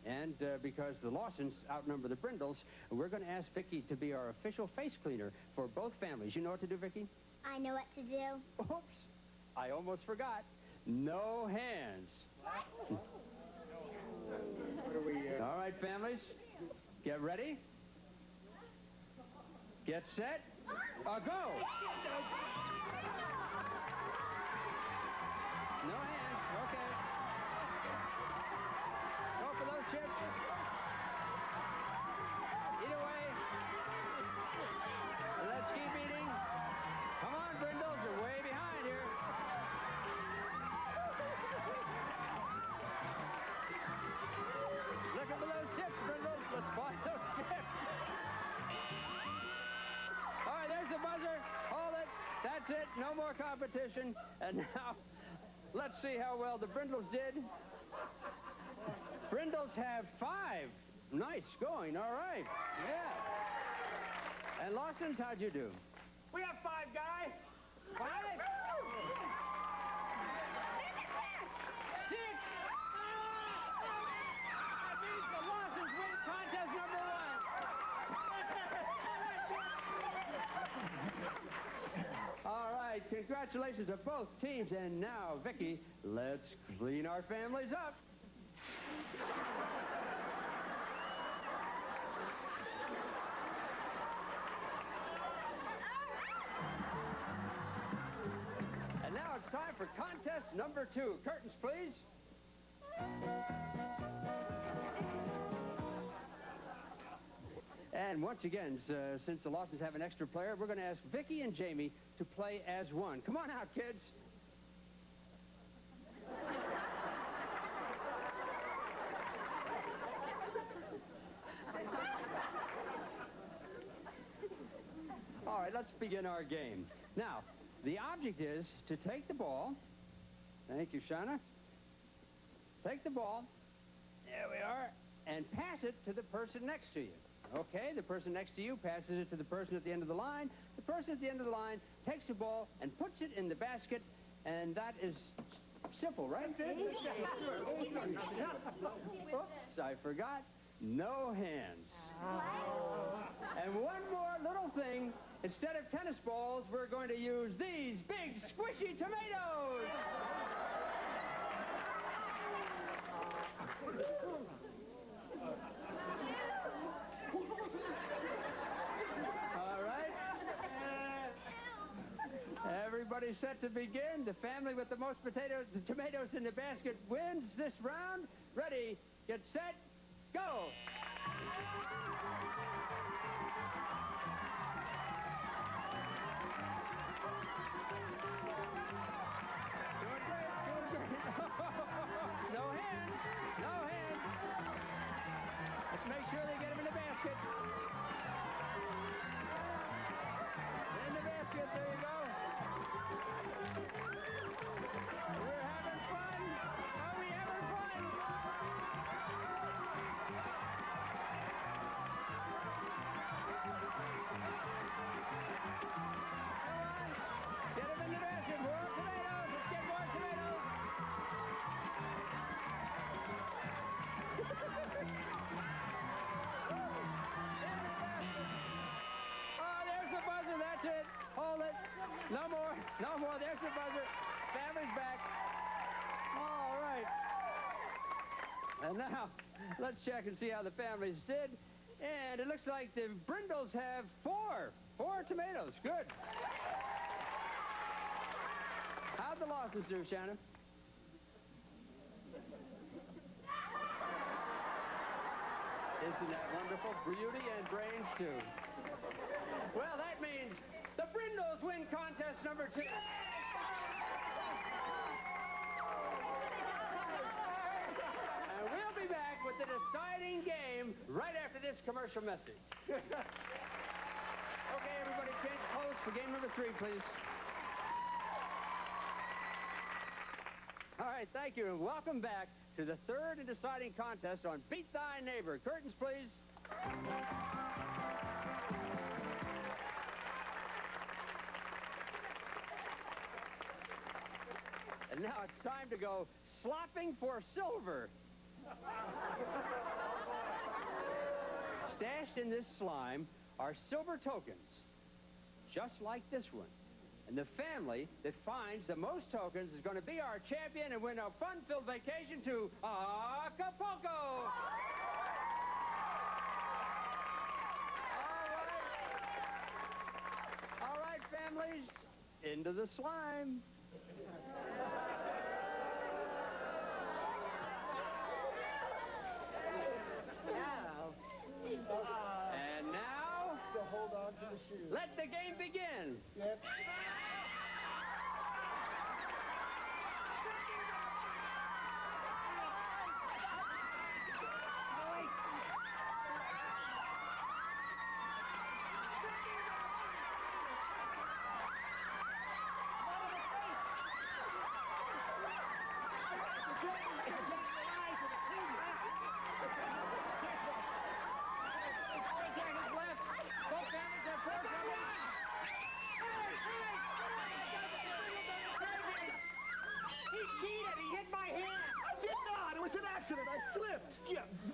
And because the Lawsons outnumber the Brindles, we're going to ask Vicki to be our official face cleaner for both families. You know what to do, Vicki? I know what to do. Oops. I almost forgot. No hands. What? All right, families. Get ready. Get set. Go. No hands. Okay. Go for those chips. Eat away. Let's keep eating. Come on, Brindles. You're way behind here. Looking for those chips, Brindles. Let's find those chips. All right, there's the buzzer. Hold it. That's it. No more competition. And now, let's see how well the Brindles did. Brindles have 5. Nice going. All right. Yeah. And Lawson's, how'd you do? We have 5, Guy. 5? 6. That means the Lawsons win contest number 1. All right, congratulations to both teams. And now, Vicki, let's clean our families up. And now it's time for contest number 2. Curtains, please. And once again, since the Lawsons have an extra player, we're going to ask Vicki and Jamie to play as one. Come on out, kids. All right, let's begin our game. Now, the object is to take the ball. Thank you, Shauna. Take the ball. There we are. And pass it to the person next to you. Okay, the person next to you passes it to the person at the end of the line. The person at the end of the line takes the ball and puts it in the basket, and that is simple, right? Oops, I forgot. No hands. And one more little thing. Instead of tennis balls, we're going to use these big, squishy tomatoes. All right. Everybody set to begin. The family with the most tomatoes in the basket wins this round. Ready, get set, go. No hands. No hands. Let's make sure they get them in the basket. In the basket, there you go. We're having fun. Are we having fun? No more. No more. There's the buzzer. Family's back. All right. And now, let's check and see how the families did. And it looks like the Brindles have four tomatoes. Good. How'd the losses do, Shannon? Isn't that wonderful? Beauty and brains, too. Well, that means the Brindles win contest number 2. And we'll be back with the deciding game right after this commercial message. Okay, everybody, change clothes for game number 3, please. All right, thank you, and welcome back to the third and deciding contest on Beat Thy Neighbor. Curtains, please. And now it's time to go slopping for silver. Stashed in this slime are silver tokens, just like this one. And the family that finds the most tokens is going to be our champion and win a fun-filled vacation to Acapulco. All right, families, into the slime. And now, hold on to the shoe. Let the game begin. Yep.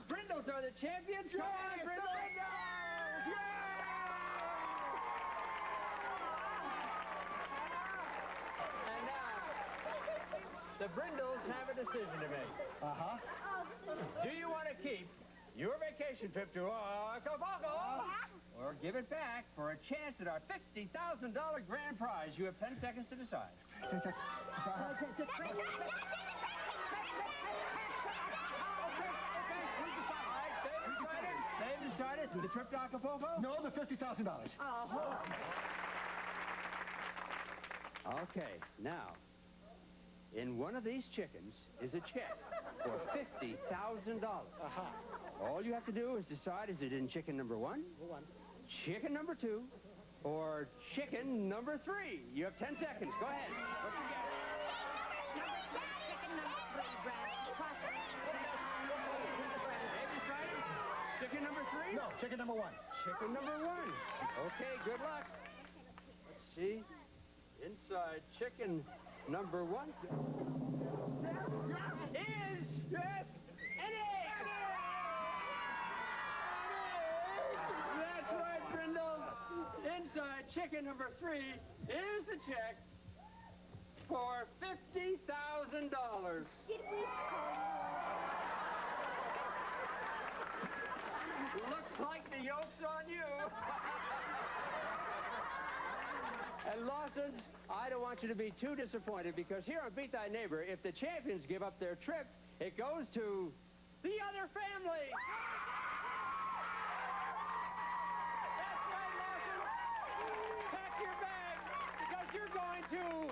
Brindles are the champions. Come on, Brindles! And now, the Brindles have a decision to make. Uh-huh. Do you want to keep your vacation trip to Acapulco? Or give it back for a chance at our $50,000 grand prize? You have 10 seconds to decide. They've decided the trip to Acapulco? No, the $50,000. Okay, now, in one of these chickens is a check for $50,000. All you have to do is decide, is it in chicken number 1, chicken number 2, or chicken number 3? You have 10 seconds. Go ahead. What you get? Chicken number 3, Brad. Chicken number 3? No, chicken number 1. Chicken number 1. Okay, good luck. Let's see. Inside chicken number 1 is an egg. That's right, Brindle. Inside chicken number 3 is the check for $50,000. Looks like the yolk's on you. And Lawsons, I don't want you to be too disappointed, because here on Beat Thy Neighbor, if the champions give up their trip, it goes to the other family. That's right, Lawsons. Pack your bags, because you're going to...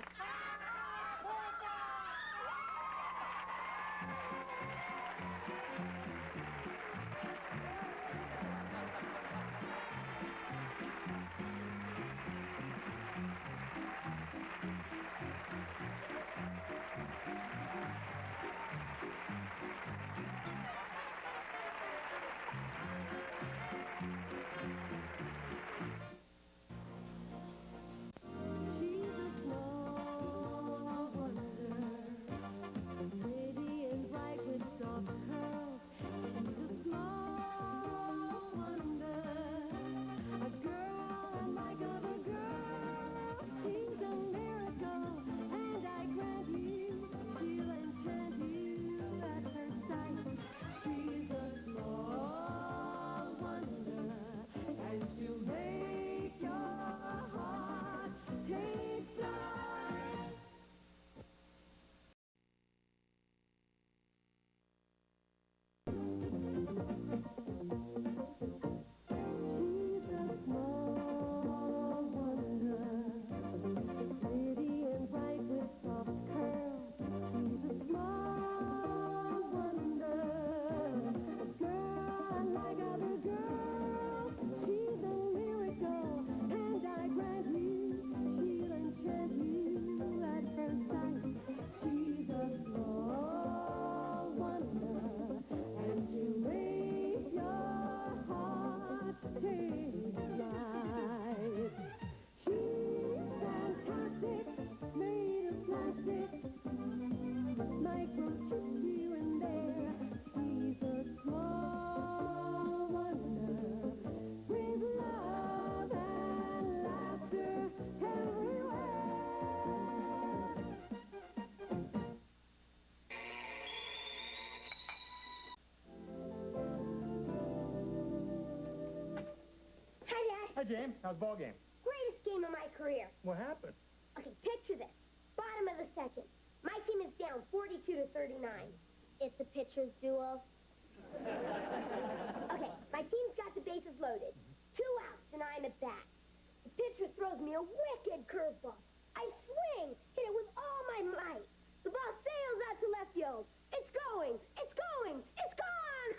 She's a small Hi, James. How's the ball game? Greatest game of my career. What happened? Okay, picture this. Bottom of the second. My team is down 42-39. It's a pitcher's duel. Okay, my team's got the bases loaded. 2 outs, and I'm at bat. The pitcher throws me a wicked curveball. I swing, hit it with all my might. The ball sails out to left field. It's going! It's going! It's gone!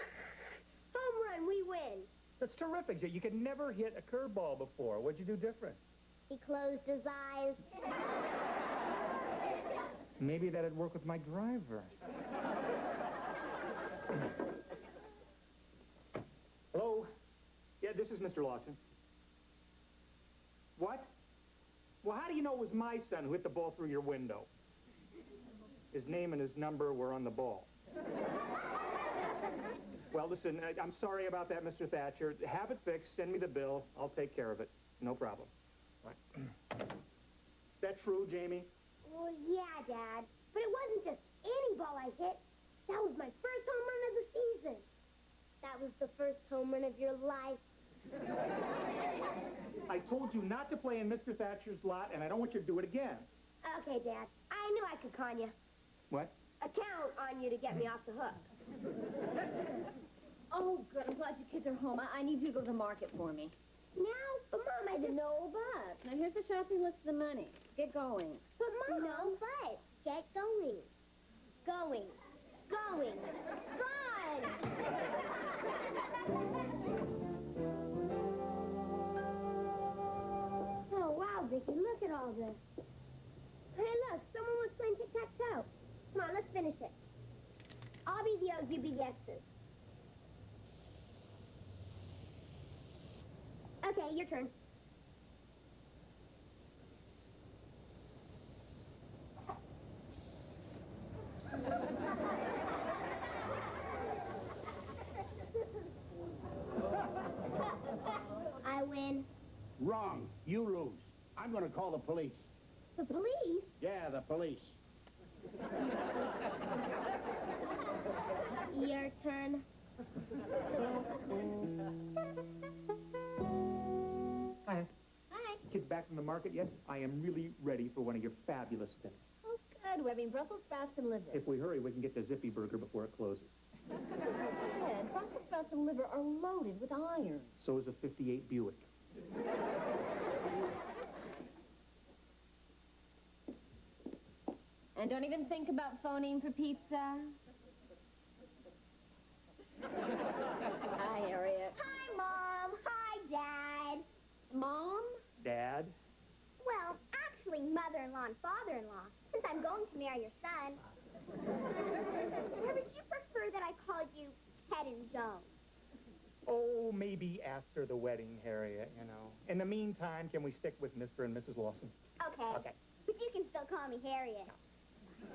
Home run, we win. That's terrific, Jay. You could never hit a curveball before. What'd you do different? He closed his eyes. Maybe that'd work with my driver. Hello? Yeah, this is Mr. Lawson. What? Well, how do you know it was my son who hit the ball through your window? His name and his number were on the ball. Well, listen, I'm sorry about that, Mr. Thatcher. Have it fixed. Send me the bill. I'll take care of it. No problem. Right. Is that true, Jamie? Well, yeah, Dad. But it wasn't just any ball I hit. That was my first home run of the season. That was the first home run of your life. I told you not to play in Mr. Thatcher's lot, and I don't want you to do it again. Okay, Dad. I knew I could con you. What? Count on you to get me off the hook. Oh, good. I'm glad you kids are home. I need you to go to the market for me. Now? But, Mom, I didn't know but. Now, here's the shopping list of the money. Get going. But, Mom. No, but. Get going. Going. Going. Gone! Oh, wow, Vicky, look at all this. Hey, look, someone was playing tic-tac-toe. Come on, let's finish it. I'll be the O's, you be the X's. Okay, your turn. I win. Wrong. You lose. I'm going to call the police. The police? Yeah, the police. Your turn. Hi. Hi. Kids back from the market yet? I am really ready for one of your fabulous dinners. Oh, good. We're having Brussels sprouts and liver. If we hurry, we can get the Zippy Burger before it closes. Ted, Brussels sprouts and liver are loaded with iron. So is a 58 Buick. And don't even think about phoning for pizza. Hi, Harriet. Hi, Mom. Hi, Dad. Mom? Dad? Well, actually, mother-in-law and father-in-law, since I'm going to marry your son. Or would you prefer that I called you Ted and Joan? Oh, maybe after the wedding, Harriet, you know. In the meantime, can we stick with Mr. and Mrs. Lawson? Okay. Okay. But you can still call me Harriet.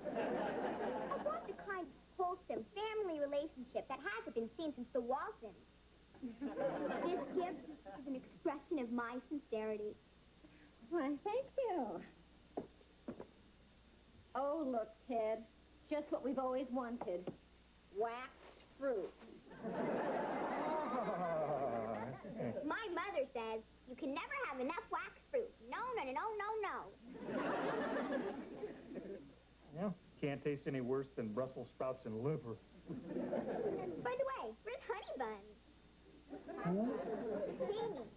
I want the kind of wholesome family relationship that hasn't been seen since the Waltons. This gift is an expression of my sincerity. Why, thank you. Oh, look, Ted. Just what we've always wanted. Waxed fruit. My mother says you can never have enough wax fruit. No, no, no, no, no, no. Yeah, can't taste any worse than Brussels sprouts and liver. By the way, where's Honey Bun? Jamie.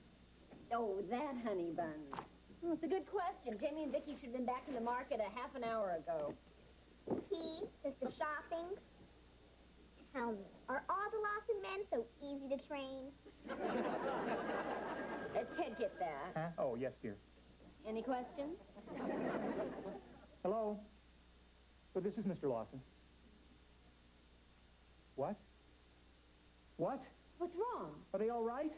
Oh, that honey bun. Oh, it's a good question. Jamie and Vicky should have been back in the market a half an hour ago. He does the shopping. Tell me, are all the Lawson men so easy to train? Ted, get that. Huh? Oh, yes, dear. Any questions? Hello? Oh, this is Mr. Lawson. What? What? What's wrong? Are they all right?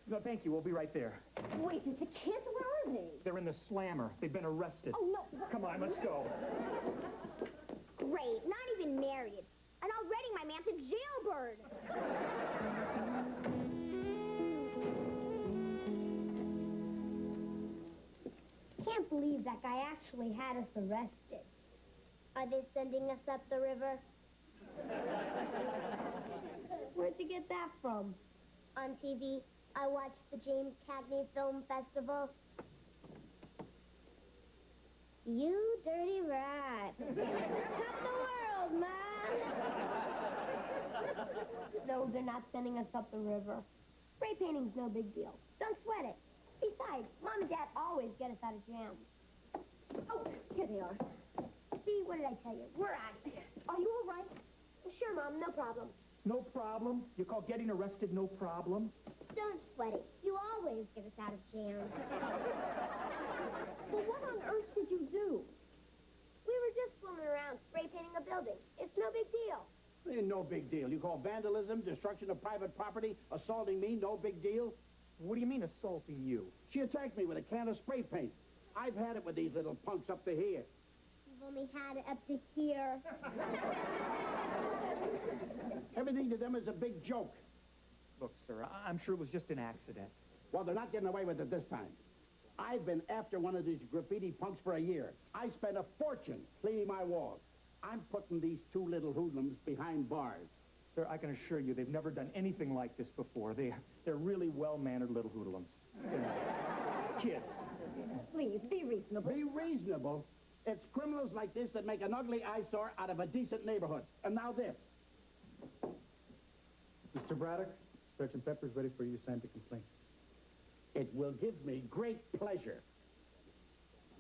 No, thank you. We'll be right there. Wait, it's the kids? Where are they? They're in the slammer. They've been arrested. Oh, no. Come on, let's go. Great, not even married. And already my man's a jailbird. Can't believe that guy actually had us arrested. Are they sending us up the river? Where'd you get that from? On TV. I watched the James Cagney Film Festival. You dirty rat. Top of the world, Mom. No, they're not sending us up the river. Spray painting's no big deal. Don't sweat it. Besides, Mom and Dad always get us out of jams. Oh, here they are. See, what did I tell you? We're out of here. Are you all right? Sure, Mom, no problem. No problem? You call getting arrested no problem? Don't sweat it. You always get us out of jams. Well, what on earth did you do? We were just swimming around spray painting a building. It's no big deal. Ain't no big deal. You call vandalism, destruction of private property, assaulting me, no big deal? What do you mean assaulting you? She attacked me with a can of spray paint. I've had it with these little punks up to here. You've only had it up to here. Everything to them is a big joke. Look, sir, I'm sure it was just an accident. Well, they're not getting away with it this time. I've been after one of these graffiti punks for a year. I spent a fortune cleaning my walls. I'm putting these two little hoodlums behind bars. Sir, I can assure you they've never done anything like this before. They're really well-mannered little hoodlums. Kids. Please, be reasonable. Be reasonable? It's criminals like this that make an ugly eyesore out of a decent neighborhood. And now this. Mr. Braddock, Sergeant Pepper's ready for you to sign the complaint. It will give me great pleasure.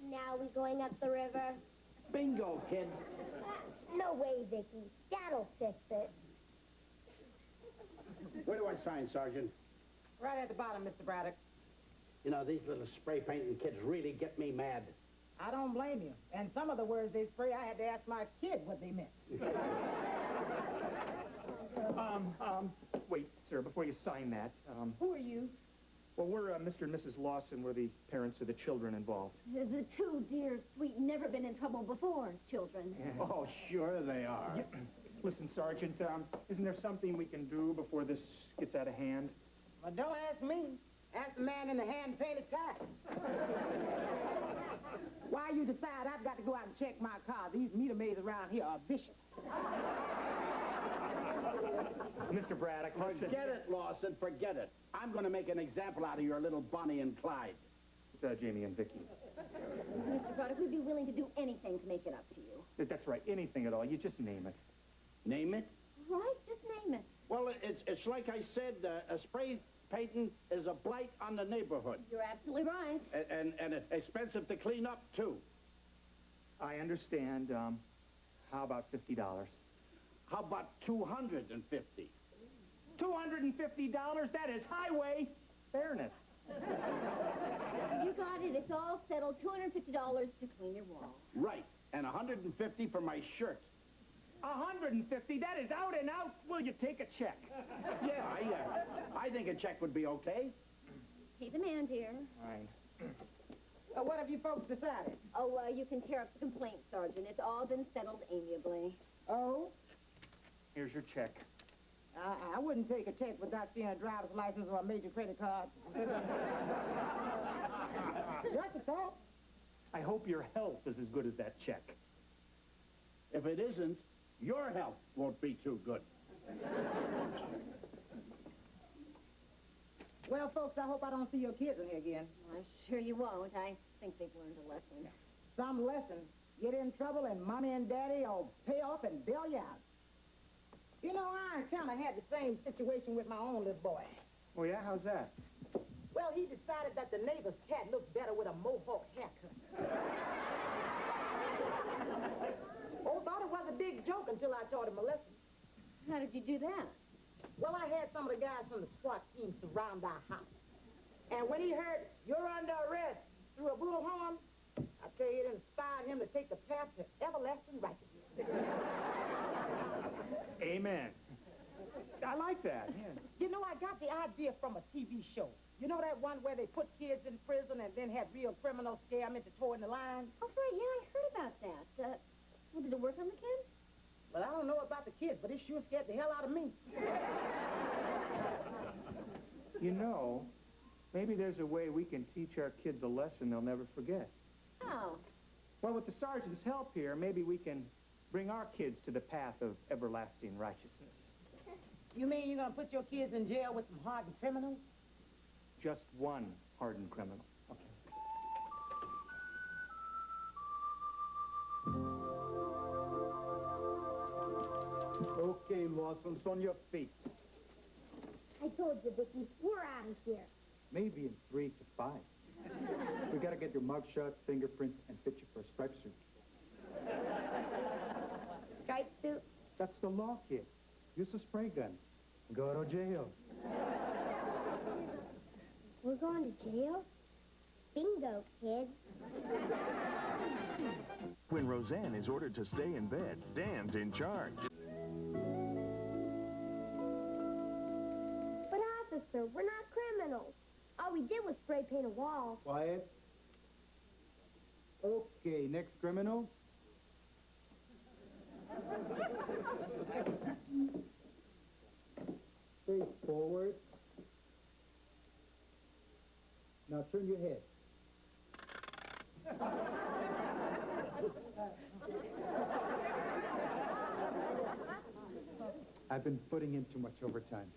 Now we going up the river? Bingo, kid. No way, Vicky. Dad'll fix it. Where do I sign, Sergeant? Right at the bottom, Mr. Braddock. You know, these little spray painting kids really get me mad. I don't blame you. And some of the words they spray, I had to ask my kid what they meant. Wait, sir, before you sign that, Who are you? well, we're Mr. and Mrs. Lawson. We're the parents of the children involved. The two dear, sweet, never been in trouble before children. Oh, sure they are. Yeah. Listen, Sergeant, isn't there something we can do before this gets out of hand? Well, don't ask me. Ask the man in the hand-painted tie. While you decide, I've got to go out and check my car. These meter maids around here are vicious. Mr. Braddock, listen. Forget it, Lawson, forget it. I'm going to make an example out of your little Bonnie and Clyde. Jamie and Vicky. Mr. Braddock, we'd be willing to do anything to make it up to you. That's right, anything at all. You just name it. Name it? Right? Just name it. Well, it's like I said, a spray painting is a blight on the neighborhood. You're absolutely right. And it's expensive to clean up, too. I understand. How about $50? How about $250? $250? That is highway fairness. You got it. It's all settled. $250 to clean your wall. Right. And $150 for my shirt. $150? That is out and out. Will you take a check? Yeah, I think a check would be okay. He's a man, dear. Fine. What have you folks decided? Oh, you can tear up the complaint, Sergeant. It's all been settled amiably. Oh? Here's your check. I wouldn't take a check without seeing a driver's license or a major credit card. What's the thought? I hope your health is as good as that check. If it isn't, your health won't be too good. Well, folks, I hope I don't see your kids in here again. I'm sure you won't. I think they've learned a lesson. Some lesson. Get in trouble and Mommy and Daddy will pay off and bail you out. You know, I kind of had the same situation with my own little boy. Oh, yeah? How's that? Well, he decided that the neighbor's cat looked better with a mohawk haircut. Oh, thought it was a big joke until I taught him a lesson. How did you do that? Well, I had some of the guys from the SWAT team surround our house. And when he heard, "You're under arrest," through a little horn, I tell you, it inspired him to take the path to everlasting righteousness. Amen. I like that, yeah. You know, I got the idea from a TV show. You know that one where they put kids in prison and then have real criminals scare them into towing the line? Oh, right, yeah, I heard about that. Well, did it work on the kids? Well, I don't know about the kids, but it sure scared the hell out of me. You know, maybe there's a way we can teach our kids a lesson they'll never forget. How? Well, with the sergeant's help here, maybe we can bring our kids to the path of everlasting righteousness. You mean you're going to put your kids in jail with some hardened criminals? Just one hardened criminal. Okay, Lawsons, on your feet. I told you, Vicky, we're out of here. Maybe in 3 to 5. We gotta get your mugshots, fingerprints, and fit you for a striped suit. Striped suit? That's the law, kid. Use a spray gun. Go to jail. We're going to jail? Bingo, kid. When Roseanne is ordered to stay in bed, Dan's in charge. But officer, we're not criminals. All we did was spray paint a wall. Quiet. Okay, next criminal. Face forward. Now turn your head. I've been putting in too much overtime.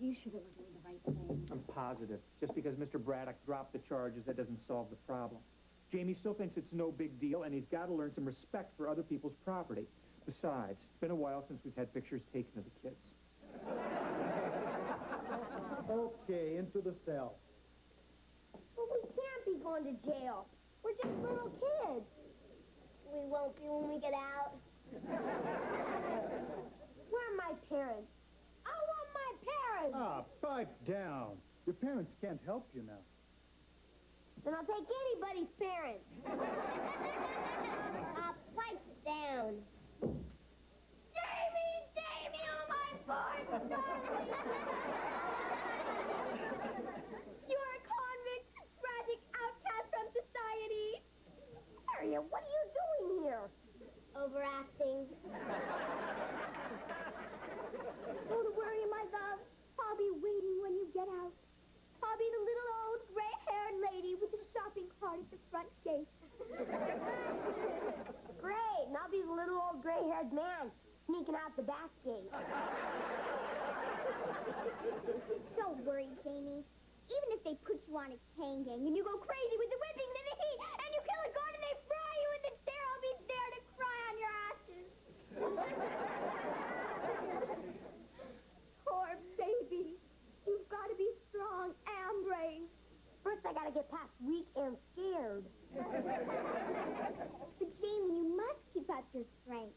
You sure we're doing the right thing? I'm positive. Just because Mr. Braddock dropped the charges, that doesn't solve the problem. Jamie still thinks it's no big deal, and he's got to learn some respect for other people's property. Besides, it's been a while since we've had pictures taken of the kids. Okay, into the cell. Well, we can't be going to jail. We're just little kids. We won't be when we get out. Where are my parents? I want my parents! Ah, pipe down. Your parents can't help you now. Then I'll take anybody's parents. Pipe down. Jamie, oh my boy, You're a convict, tragic outcast from society. Maria, what are you doing here? Overacting. Don't worry, my love. I'll be waiting when you get out. I'll be the little old gray-haired lady with the shopping cart at the front gate. Great, and I'll be the little old gray-haired man sneaking out the back gate. Don't worry, Jamie. Even if they put you on a chain gang and you go crazy with the whipping and the heat and you kill a guard and they fry you in the chair, I'll be there to cry on your ashes. Poor baby. You've got to be strong and brave. First, I got to get past weak and scared. But, Jamie, you must keep up your strength.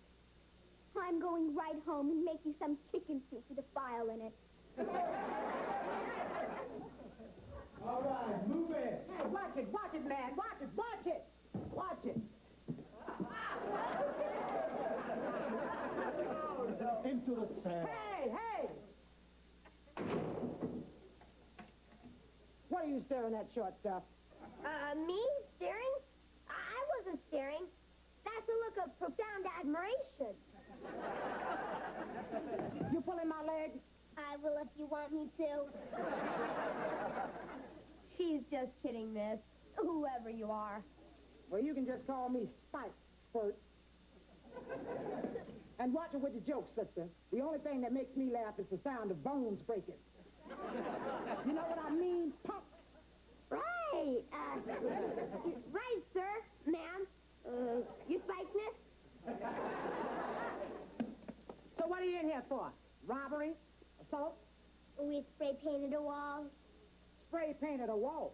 I'm going right home and make you some chicken soup with a file in it. All right, move it. Hey, watch it, man. Watch it. Into the cell. Hey! What are you staring at, short stuff? Me? Staring? I wasn't staring. That's a look of profound admiration. You pulling my leg? I will if you want me to. She's just kidding, miss. Whoever you are. Well, you can just call me Spike Spurt. And watch it with the jokes, sister. The only thing that makes me laugh is the sound of bones breaking. You know what I mean, punk? Right. Right, sir. Ma'am. You Spike, miss? So what are you in here for? Robbery? Assault? We spray painted a wall. Spray painted a wall?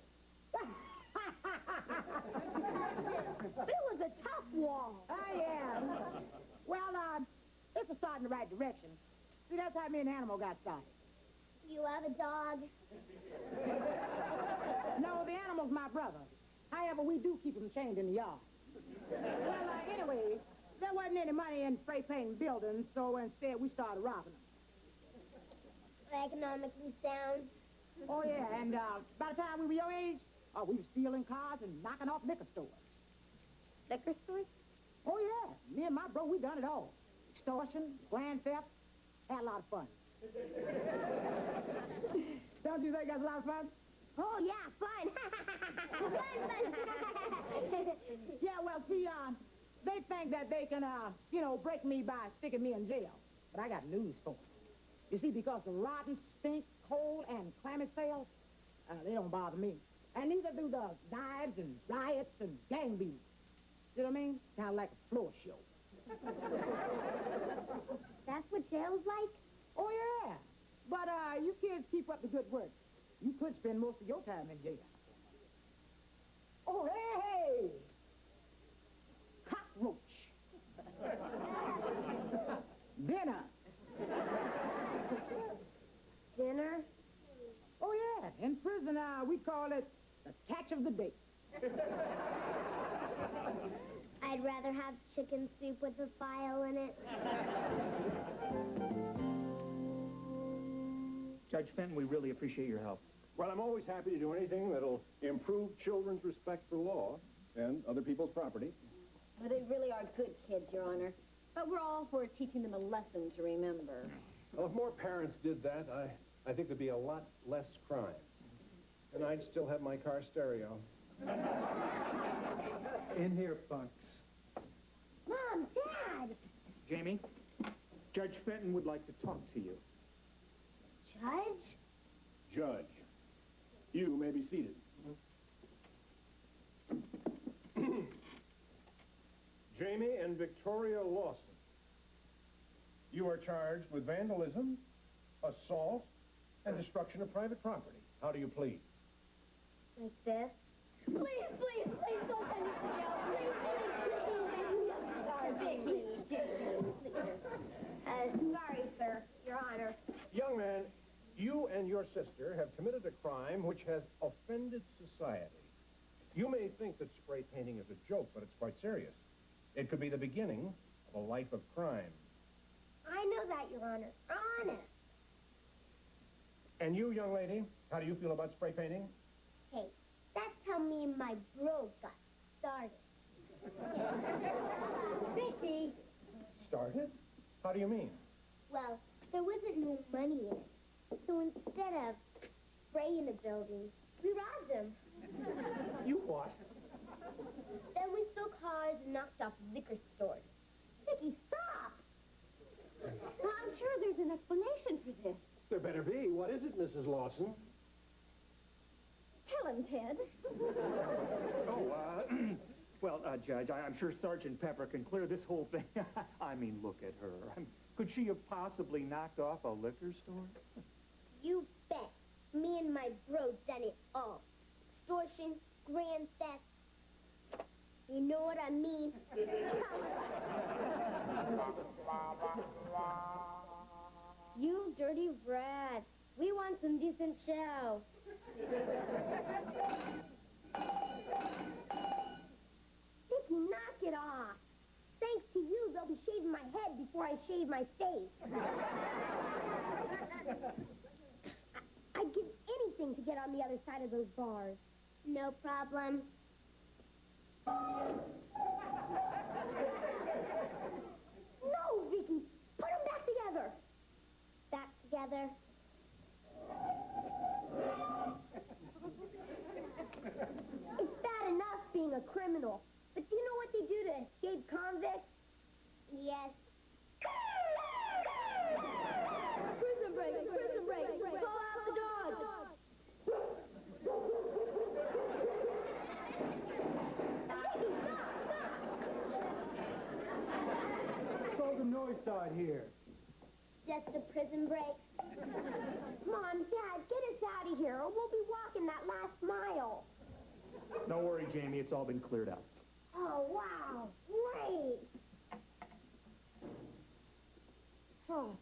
It was a tough wall. I am. Well, it's a start in the right direction. See, that's how me and Animal got started. You have a dog? No, the Animal's my brother. However, we do keep him chained in the yard. Well, anyway, there wasn't any money in spray painting buildings, so instead we started robbing them. Economically sound. Oh, yeah, and by the time we were your age, we were stealing cars and knocking off liquor stores. Liquor stores? Oh, yeah. Me and my bro, we done it all. Extortion, grand theft, had a lot of fun. Don't you think that's a lot of fun? Oh, yeah, fun. fun. Yeah, well, see, they think that they can, break me by sticking me in jail. But I got news for them. You see, because the rotten, stink, cold, and clammy sales, they don't bother me. And neither do the knives and riots and gang beatings. You know what I mean? Kind of like a floor show. That's what jail's like? Oh, yeah. But you kids keep up the good work. You could spend most of your time in jail. Oh, hey! Cockroach. Dinner. Dinner? Oh, yeah. In prison, we call it the catch of the day. I'd rather have chicken soup with a file in it. Judge Fenton, we really appreciate your help. Well, I'm always happy to do anything that'll improve children's respect for law and other people's property. Well, they really are good kids, Your Honor. But we're all for teaching them a lesson to remember. Well, if more parents did that, I think there'd be a lot less crime. And I'd still have my car stereo. In here, punks. Mom, Dad! Jamie, Judge Fenton would like to talk to you. Judge? Judge, you may be seated. Jamie and Victoria Lawson, you are charged with vandalism, assault, and destruction of private property. How do you plead? Like this? Please, please, please don't send me to jail. Please, please, sorry, sir, Your Honor. Young man, you and your sister have committed a crime which has offended society. You may think that spray painting is a joke, but it's quite serious. It could be the beginning of a life of crime. I know that, Your Honor. Honest. And you, young lady, how do you feel about spray painting? Hey, that's how me and my bro got started. Vicky! Started? How do you mean? Well, there wasn't no money in it. So instead of spraying the building, we robbed them. You what? Then we stole cars and knocked off liquor stores. Vicky, stop! Well, I'm sure there's an explanation for this. There better be. What is it, Mrs. Lawson? Tell him, Ted. Well, Judge, I'm sure Sergeant Pepper can clear this whole thing. I mean, look at her. Could she have possibly knocked off a liquor store? You bet. Me and my bro done it all. Extortion, grand theft. You know what I mean? You dirty rat. We want some decent show. Vicky, knock it off. Thanks to you, they'll be shaving my head before I shave my face. I'd give anything to get on the other side of those bars. No problem. No, Vicky! Put them back together! Back together. It's bad enough being a criminal, but do you know what they do to escaped convicts? Yes. Prison break! Prison break! Call out the dogs! So the noise out here. Just a prison break. Mom, Dad, get us out of here, or we'll be walking that last mile. Don't worry, Jamie. It's all been cleared up. Oh, wow. Great. Oh.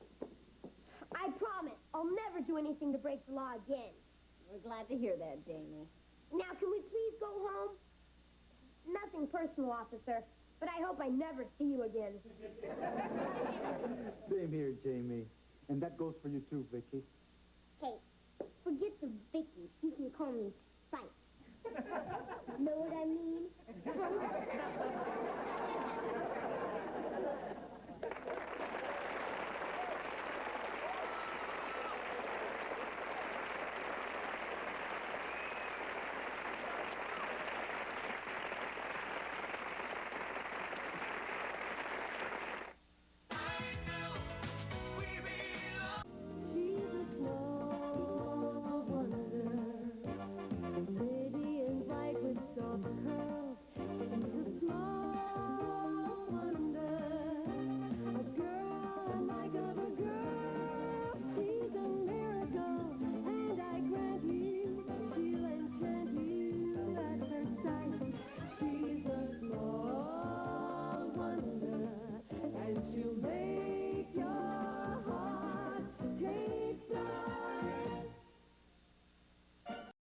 I promise I'll never do anything to break the law again. We're glad to hear that, Jamie. Now, can we please go home? Nothing personal, officer, but I hope I never see you again. Same here, Jamie. And that goes for you too, Vicky. Hey, forget the Vicky. You can call me